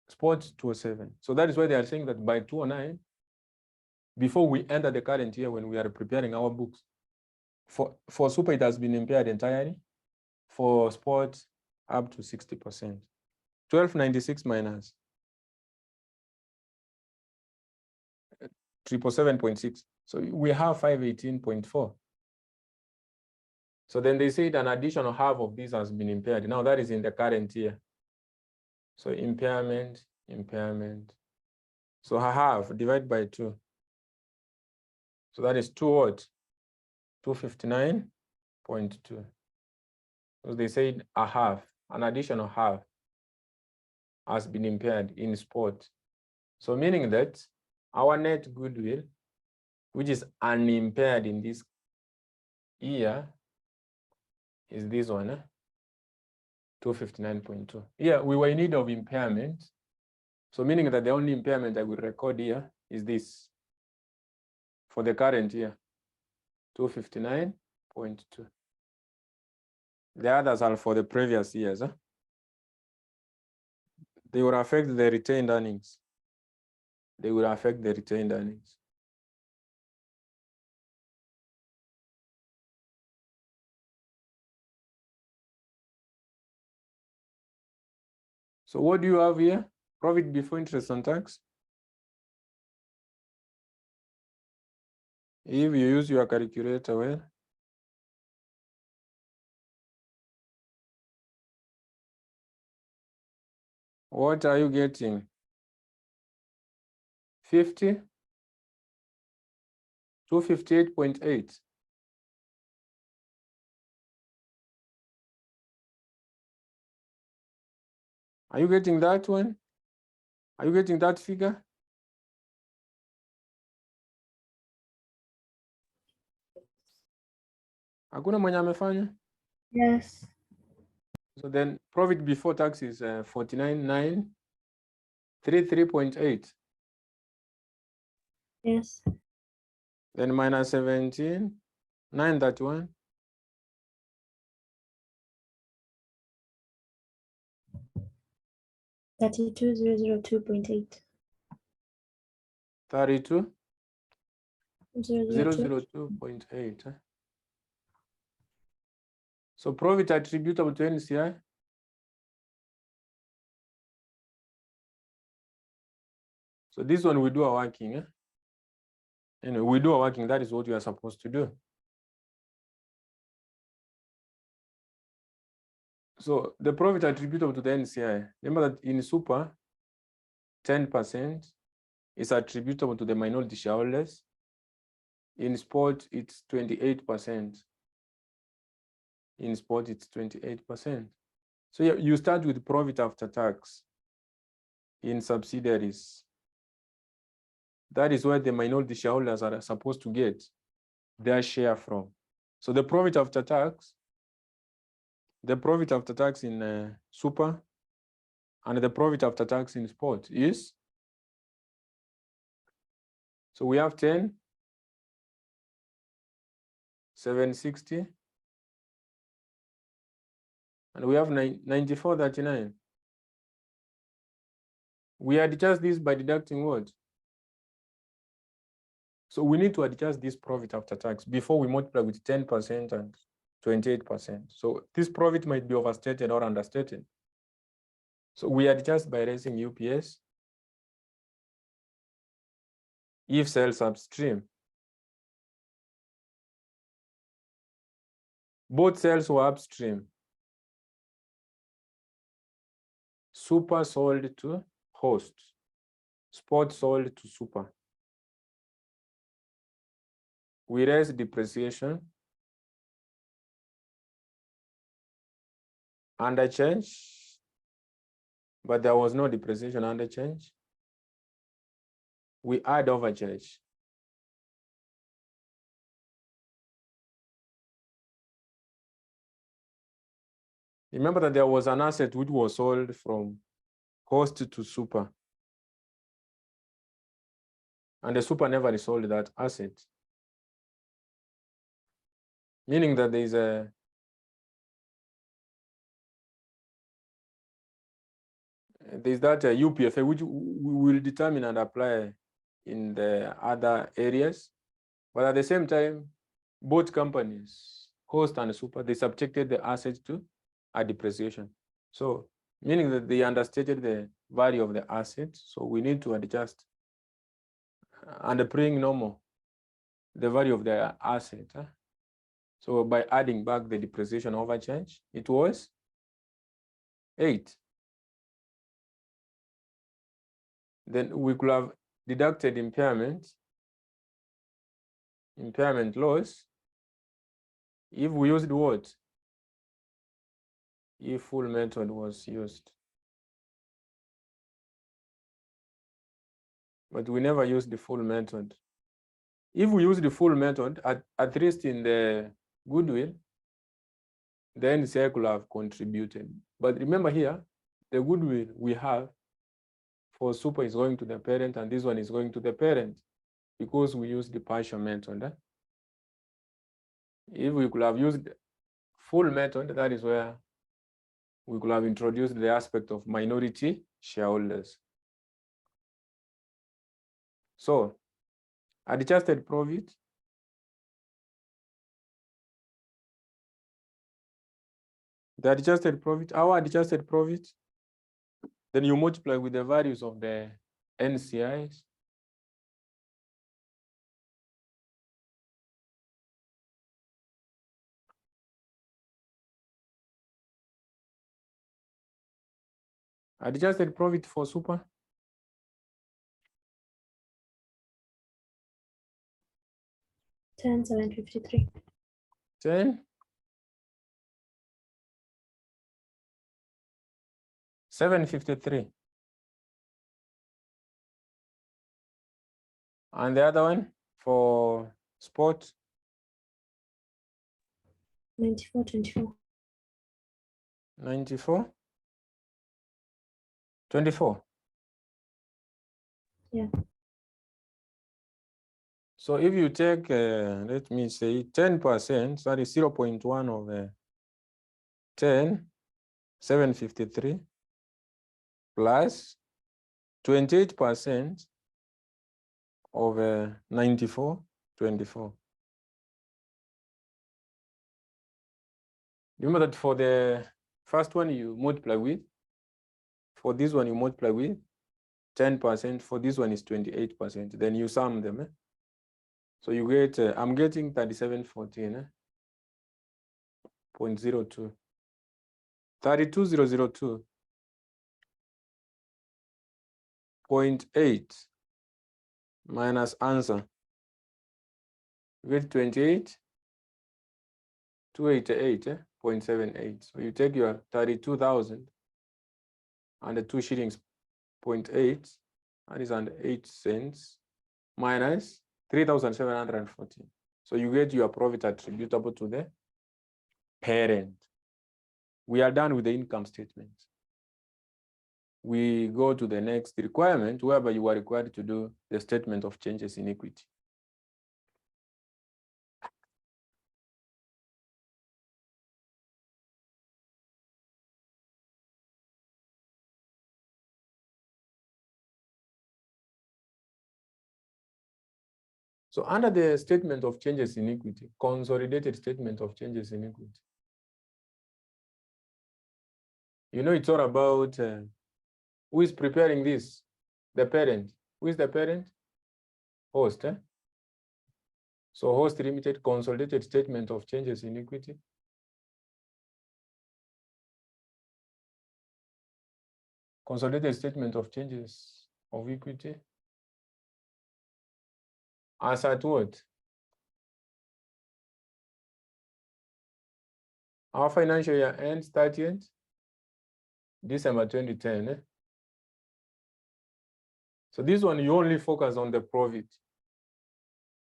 sport 207. So that is why they are saying that by 209, before we enter the current year when we are preparing our books, for super, it has been impaired entirely. For sport, up to 60%. 1296 minus 777.6. So we have 518.4. So then they said an additional half of this has been impaired. Now that is in the current year. So impairment. So I have divided by 2. So that is 2 what? 259.2. So they said a half, an additional half has been impaired in sport. So meaning that our net goodwill, which is unimpaired in this year, is this one, 259.2. Yeah, we were in need of impairment. So meaning that the only impairment I will record here is this for the current year, 259.2. The others are for the previous years. They will affect the retained earnings. So what do you have here? Profit before interest and tax. If you use your calculator, well, what are you getting? 50? 258.8. Are you getting that one? Are you getting that figure? Hakuna mwenye amefanya? Yes. So then profit before tax is 49,933.8. Yes. Then minus 17, 931. $32,002.8. 32,002.8. So profit attributable to NCI. So this one we do our working. Anyway, we do our working. That is what we are supposed to do. So the profit attributable to the NCI. Remember that in super, 10% is attributable to the minority shareholders. In sport, it's 28%. In sport, it's 28%. So you start with profit after tax in subsidiaries. That is where the minority shareholders are supposed to get their share from. So the profit after tax in super and the profit after tax in sport is, so we have 10, 760, and we have 9439. We adjust this by deducting what? So we need to adjust this profit after tax before we multiply with 10% and 28%. So this profit might be overstated or understated. So we adjust by raising UPS if sales upstream. Both sales were upstream. Super sold to host. Sport sold to super. We raised depreciation under change, but there was no depreciation under change. We add overcharge. Remember that there was an asset which was sold from host to super. And the super never resold that asset. Meaning that there is there's that UPFA, which we will determine and apply in the other areas. But at the same time, both companies, Host and Super, they subjected the assets to a depreciation. So meaning that they understated the value of the assets. So we need to adjust and bring normal the value of the asset. So by adding back the depreciation overcharge, it was 8. Then we could have deducted impairment loss if we used what? If full method was used. But we never used the full method. If we use the full method, at least in the goodwill, then NCI could have contributed. But remember here, the goodwill we have for Super is going to the parent, and this one is going to the parent because we use the partial method. If we could have used full method, that is where we could have introduced the aspect of minority shareholders. So, adjusted profit, our adjusted profit, then you multiply with the values of the NCIs. Adjusted profit for Super. 10,753. 10,753. And the other one for sport? 94,24. 94. 24. Yeah. So if you take, let me say 10%, that is 0.1 of 10,753 plus 28% of 94,24. Remember that for the first one you multiply with, for this one you multiply with 10%, for this one is 28%, then you sum them. So you get, I'm getting 3714.02. 32,002.8 minus answer. You get 28,288.78. So you take your 32,000 and the 2 shillings 0.8, that is under 8 cents, minus 3,714. So you get your profit attributable to the parent. We are done with the income statement. We go to the next requirement, whereby you are required to do the statement of changes in equity. So under the statement of changes in equity, consolidated statement of changes in equity, you know, it's all about who is preparing this? The parent. Who is the parent? Host. So Host Limited consolidated statement of changes in equity. Consolidated statement of changes of equity. As at what? Our financial year ends 30th December 2010. So this one, you only focus on the profit.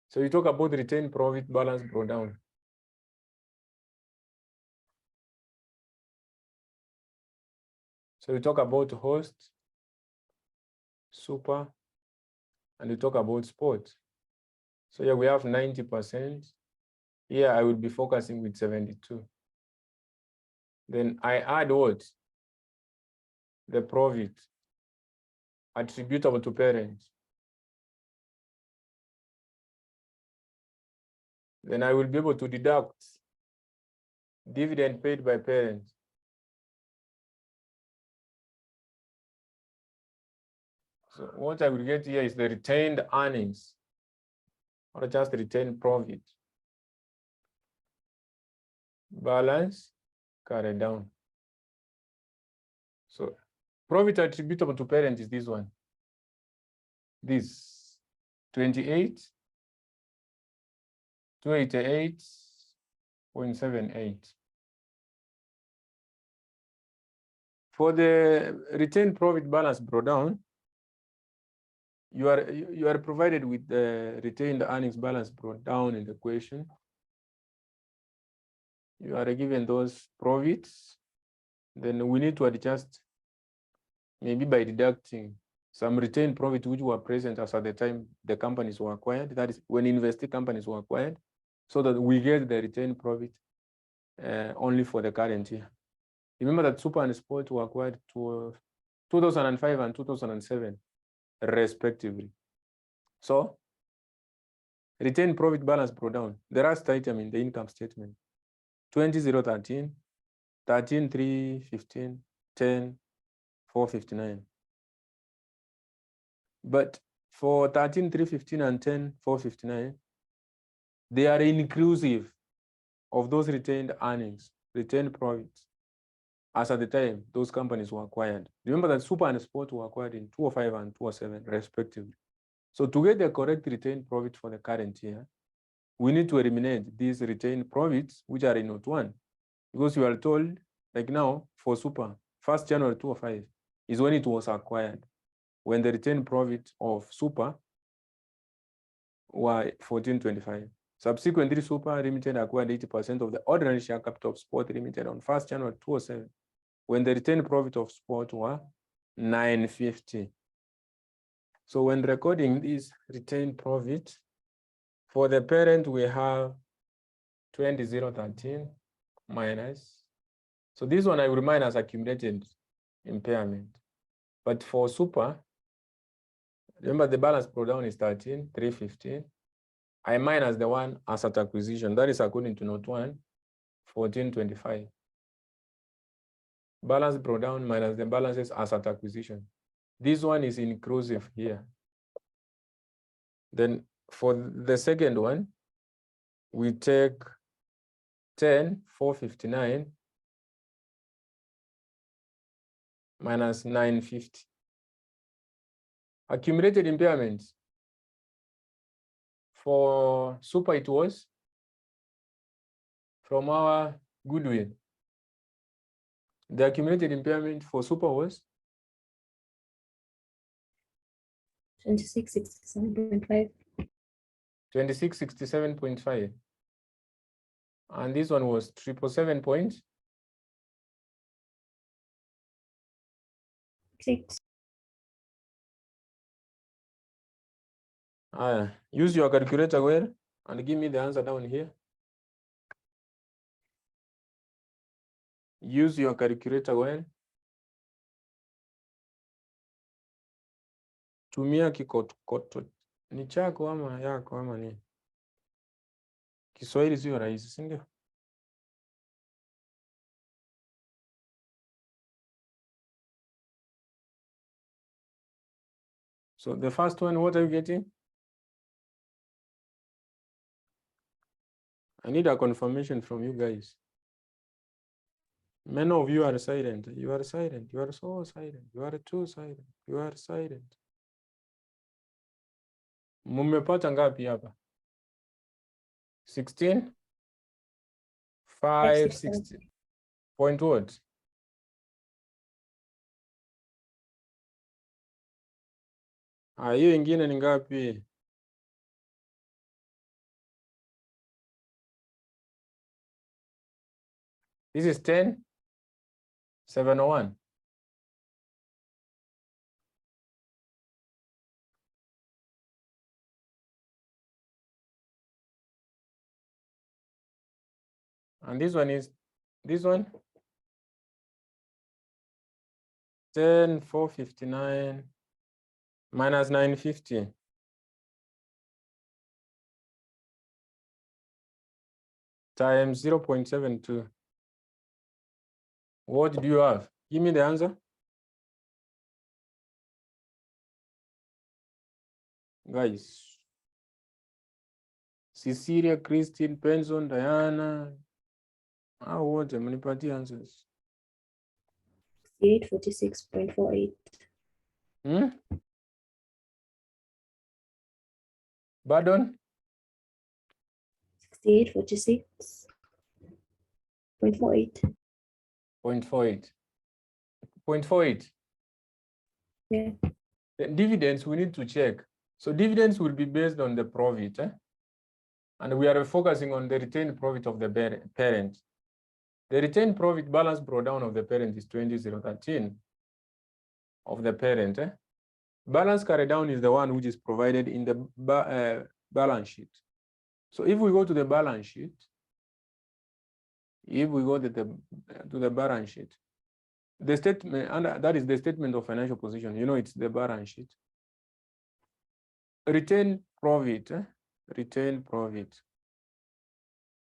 So you talk about retained profit, balance brought down. So you talk about Host, Super, and you talk about sport. So here we have 90%. Here I will be focusing with 72. Then I add what? The profit. attributable to parents, then I will be able to deduct dividend paid by parents. So what I will get here is the retained earnings, or just retained profit. Balance carried down. So profit attributable to parent is this one. This 28, 288.78. For the retained profit balance brought down, you are provided with the retained earnings balance brought down in the equation. You are given those profits, then we need to adjust maybe by deducting some retained profit which were present as at the time the companies were acquired, that is when invested companies were acquired, so that we get the retained profit only for the current year. Remember that Super and Sport were acquired to 2005 and 2007 respectively. So retained profit balance brought down. The last item in the income statement, 20,013, 13,315, 10,459. But for 13,315 and 10,459, they are inclusive of those retained earnings, retained profits, as at the time those companies were acquired. Remember that Super and Sport were acquired in 2005 and 2007 respectively. So to get the correct retained profit for the current year, we need to eliminate these retained profits which are in note 1, because you are told, like now for Super, 1st January 2005 is when it was acquired, when the retained profit of Super were 1425. Subsequently, Super Limited acquired 80% of the ordinary share capital of Sport Limited on 1st January 2007, when the retained profit of Sport were 950. So when recording this retained profit, for the parent, we have 20,013 minus. So this one I will minus accumulated impairment. But for Super, remember the balance brought down is 13,315. I minus the one as at acquisition. That is according to note 1, 1425. Balance brought down minus the balances as at acquisition. This one is inclusive here. Then for the second one, we take 10,459 minus 950. Accumulated impairments. For Super, it was from our goodwill. The accumulated impairment for Super was 2667.5. 2667.5. And this one was 777 point. 6. Use your calculator well and give me the answer down here. Use your calculator well. Tumia kikokoto. Ni chako ama yako ama ni? Kiswahili sio rahisi, si ndio? So the first one, what are you getting? I need a confirmation from you guys. Many of you are silent. You are silent. You are so silent. You are too silent. You are silent. Mumepata ngapi hapa? 16? 560. Point what? Hiyo ingine ni ngapi? This is 10, 701. And this one is, this one? 10,459. minus 950 times 0.72. What do you have? Give me the answer. Guys. Cecilia, Christine, Benson, Diana. How wote mnipatie answers? 6846.48. Pardon? 6846.48. 0.48. 0.48. Yeah. The dividends we need to check. So dividends will be based on the profit. And we are focusing on the retained profit of the parent. The retained profit balance brought down of the parent is 20,013 of the parent. Balance carried down is the one which is provided in the balance sheet. So if we go to the balance sheet, if we go to the balance sheet, the statement, and that is the statement of financial position, you know, it's the balance sheet. Retained profit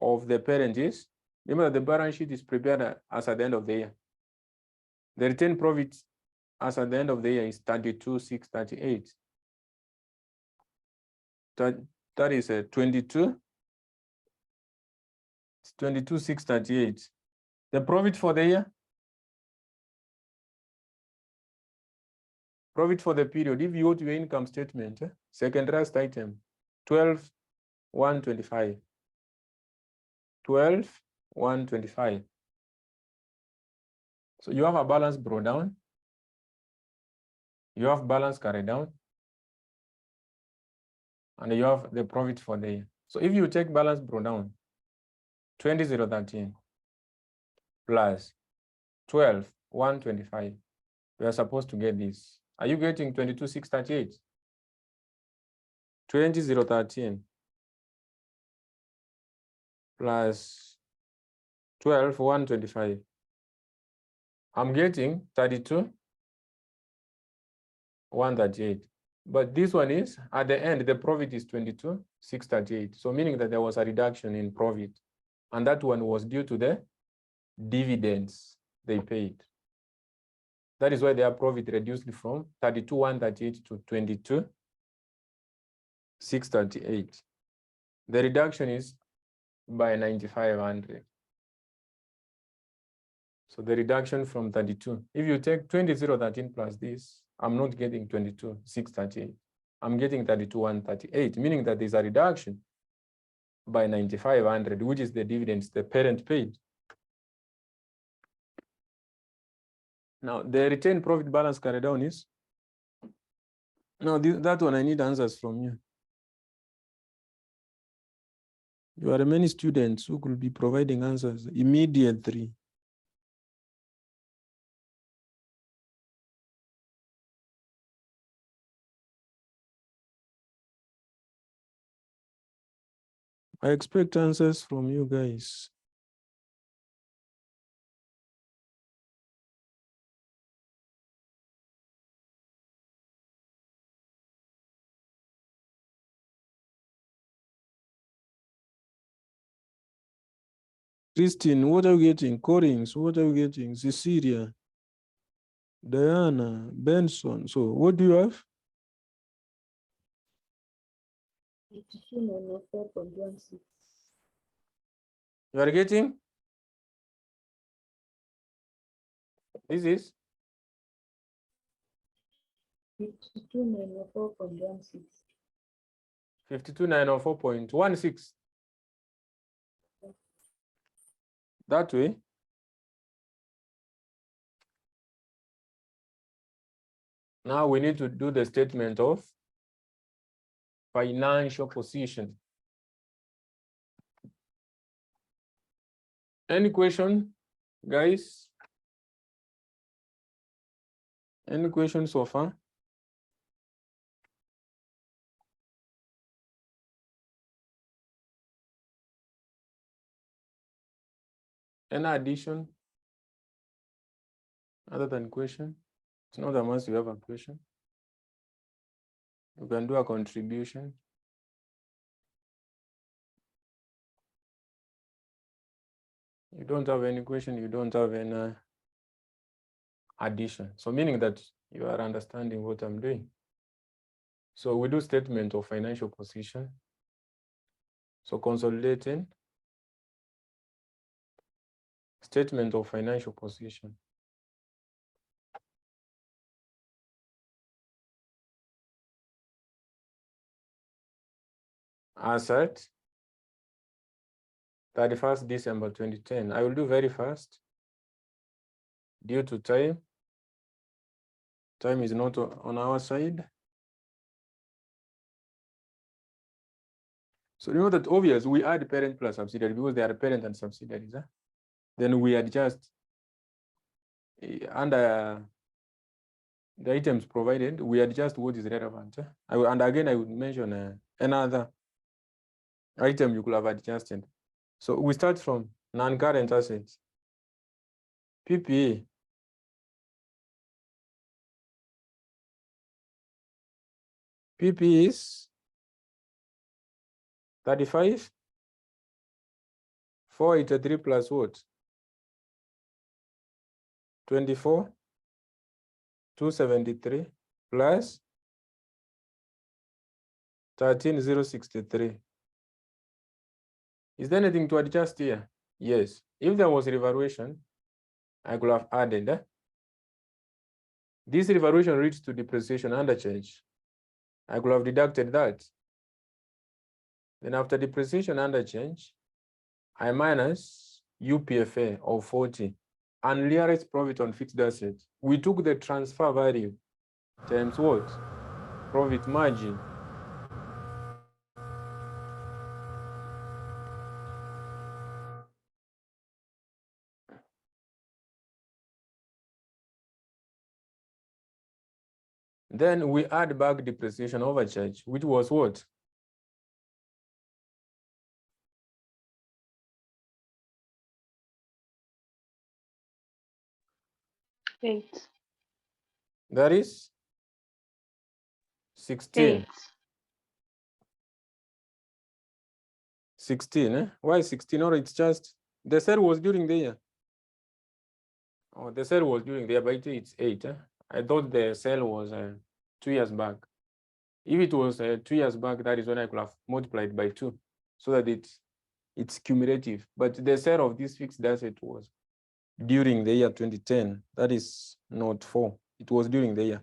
of the parent is, remember the balance sheet is prepared as at the end of the year. The retained profit as at the end of the year is 32,638. That is a 22,638. The profit for the year, profit for the period, if you go to your income statement, second last item, 12,125. 12,125. So you have a balance brought down, you have balance carried down, and you have the profit for the year. So if you take balance brought down, 20,013 plus 12,125, we are supposed to get this. Are you getting 22,638? 20,013 plus 12,125. I'm getting 32,138. But this one is, at the end, the profit is 22,638. So meaning that there was a reduction in profit. And that one was due to the dividends they paid. That is why their profit reduced from 32,138 to 22,638. The reduction is by 9,500. So the reduction from 32. If you take 20,013 plus this, I'm not getting 22,638. I'm getting 32,138, meaning that there's a reduction by 9,500, which is the dividends the parent paid. Now, the retained profit balance carried down is, now that one I need answers from you. You are many students who could be providing answers immediately. I expect answers from you guys. Christine, what are you getting? Corings, what are you getting? Cecilia, Diana, Benson. So what do you have? 52,904.16. You are getting? This is 52,904.16. 52,904.16. That way. Now we need to do the statement of financial position. Any question, guys? Any questions so far? Any addition other than question? It's not a must you have a question. You can do a contribution. You don't have any question, you don't have any addition. So meaning that you are understanding what I'm doing. So we do statement of financial position. So consolidating statement of financial position. Asset 31st December 2010. I will do very fast due to time. Time is not on our side. So you know that obvious, we add parent plus subsidiary because they are parent and subsidiaries. Then we adjust under the items provided, we adjust what is relevant. And again, I would mention another item you could have adjusted. So we start from non-current assets. PPA. PP is 35, 483 plus what? 24, 273 plus 13,063. Is there anything to adjust here? Yes. If there was revaluation, I could have added. This revaluation leads to depreciation under change. I could have deducted that. Then after depreciation under change, I minus UPFA of 40 and realized profit on fixed assets. We took the transfer value times what? Profit margin. Then we add back depreciation overcharge, which was what? Eight. That is 16. Eight. 16, eh? Why 16? Or it's just the sale was during the year. Oh, the sale was during the year, but it's 8. Eh? I thought the sale was 2 years back. If it was 2 years back, that is when I could have multiplied by 2 so that it's cumulative. But the sale of this fixed asset was during the year 2010. That is not 4. It was during the year,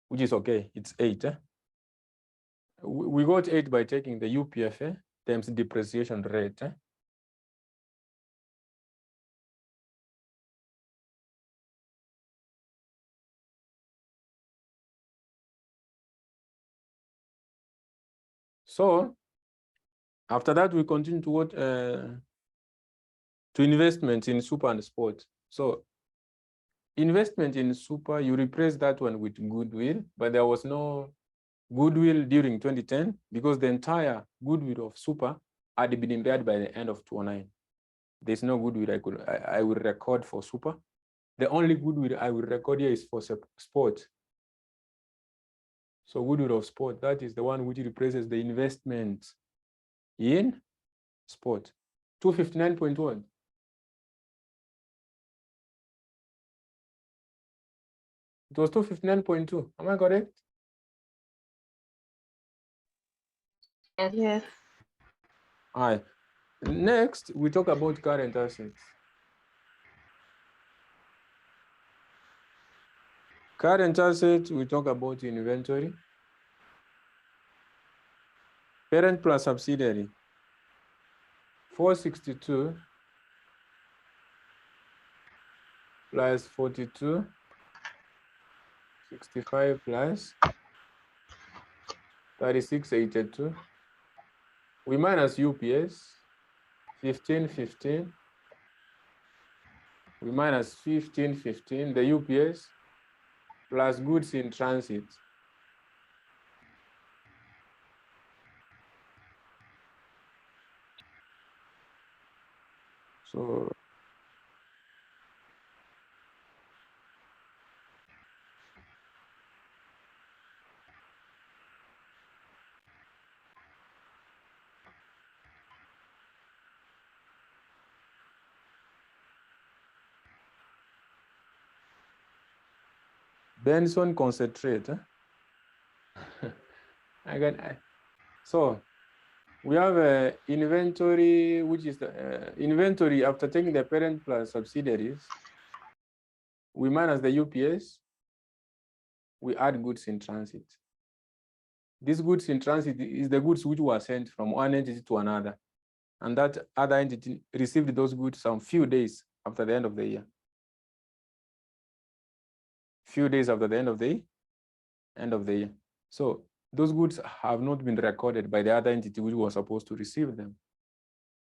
which is okay. It's 8. Eh? We got 8 by taking the UPFA times depreciation rate. Eh? So after that, we continue to what to investment in super and sport. So investment in super, you replace that one with goodwill, but there was no goodwill during 2010 because the entire goodwill of super had been impaired by the end of 2009. There's no goodwill I will record for super. The only goodwill I will record here is for sport. So goodwill of sport, that is the one which replaces the investment in sport. 259.1. It was 259.2. Am I correct? Yes. All right. Next, we talk about current assets. Current assets, we talk about inventory. Parent plus subsidiary. 462 plus 42, 65 plus 3682. We minus UPS, 1515. We minus 1515, the UPS plus goods in transit. So Benson concentrate. Huh? So we have a inventory, which is the inventory after taking the parent plus subsidiaries. We minus the UPS. We add goods in transit. These goods in transit is the goods which were sent from one entity to another. And that other entity received those goods some few days after the end of the year. Few days after the end of the year. So those goods have not been recorded by the other entity which was supposed to receive them,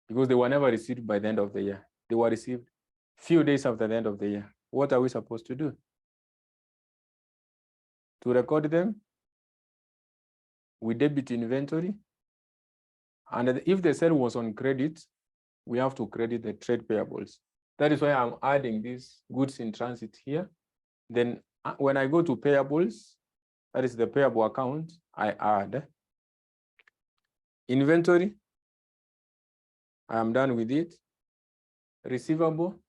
because they were never received by the end of the year. They were received few days after the end of the year. What are we supposed to do? To record them, we debit inventory. And if the sale was on credit, we have to credit the trade payables. That is why I'm adding these goods in transit here. Then when I go to payables, that is the payable account, I add inventory. I am done with it. Receivable,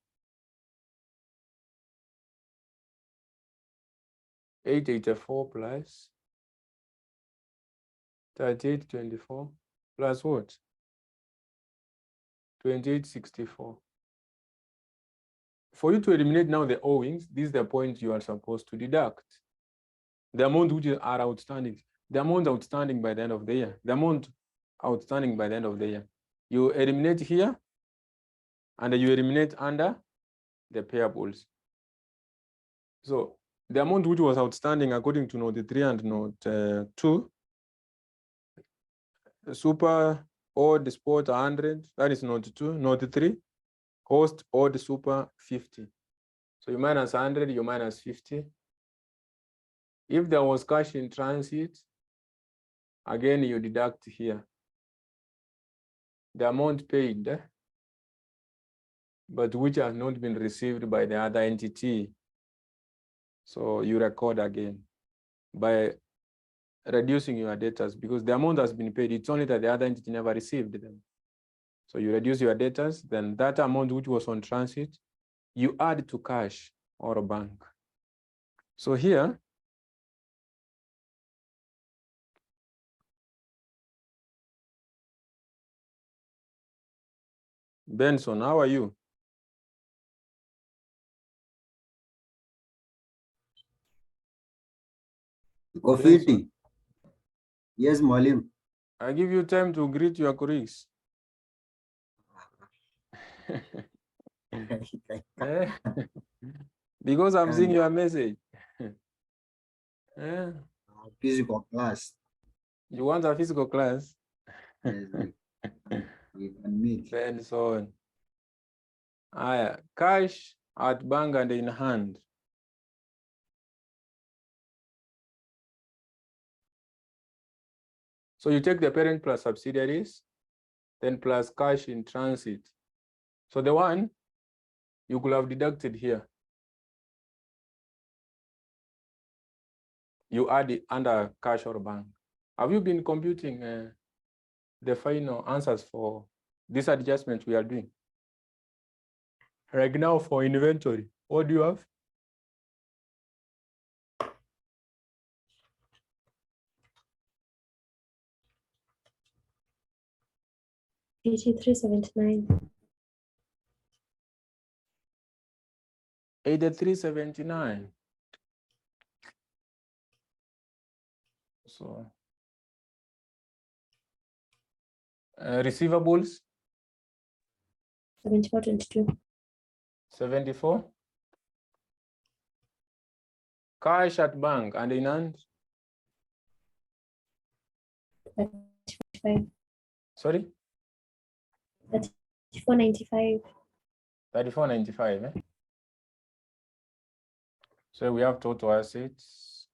884 plus 3824 plus what? 2864. For you to eliminate now the owings, this is the point you are supposed to deduct. The amount which are outstanding, the amount outstanding by the end of the year, the amount outstanding by the end of the year. You eliminate here, and you eliminate under the payables. So the amount which was outstanding according to note 3 and note 2, super odd sport 100, that is note 2, note 3, host odd super 50. So you minus 100, you minus 50. If there was cash in transit, again, you deduct here the amount paid, but which has not been received by the other entity. So you record again by reducing your debtors, because the amount has been paid. It's only that the other entity never received them. So you reduce your debtors, then that amount which was on transit, you add to cash or a bank. So here, Benson, how are you? Kofiti. Yes, Malim. I give you time to greet your colleagues. Eh? Because I'm seeing your message. Eh? Physical class. You want a physical class? Yes, we can meet. Benson. Cash at bank and in hand. So you take the parent plus subsidiaries, then plus cash in transit. So the one you could have deducted here, you add it under cash or bank. Have you been computing the final answers for this adjustment we are doing? Right now for inventory, what do you have? $83.79. 83.79. So receivables, 74.22. 74. Cash at bank and in hand, 5. sorry, 34.95. 34.95. Eh? So we have total assets,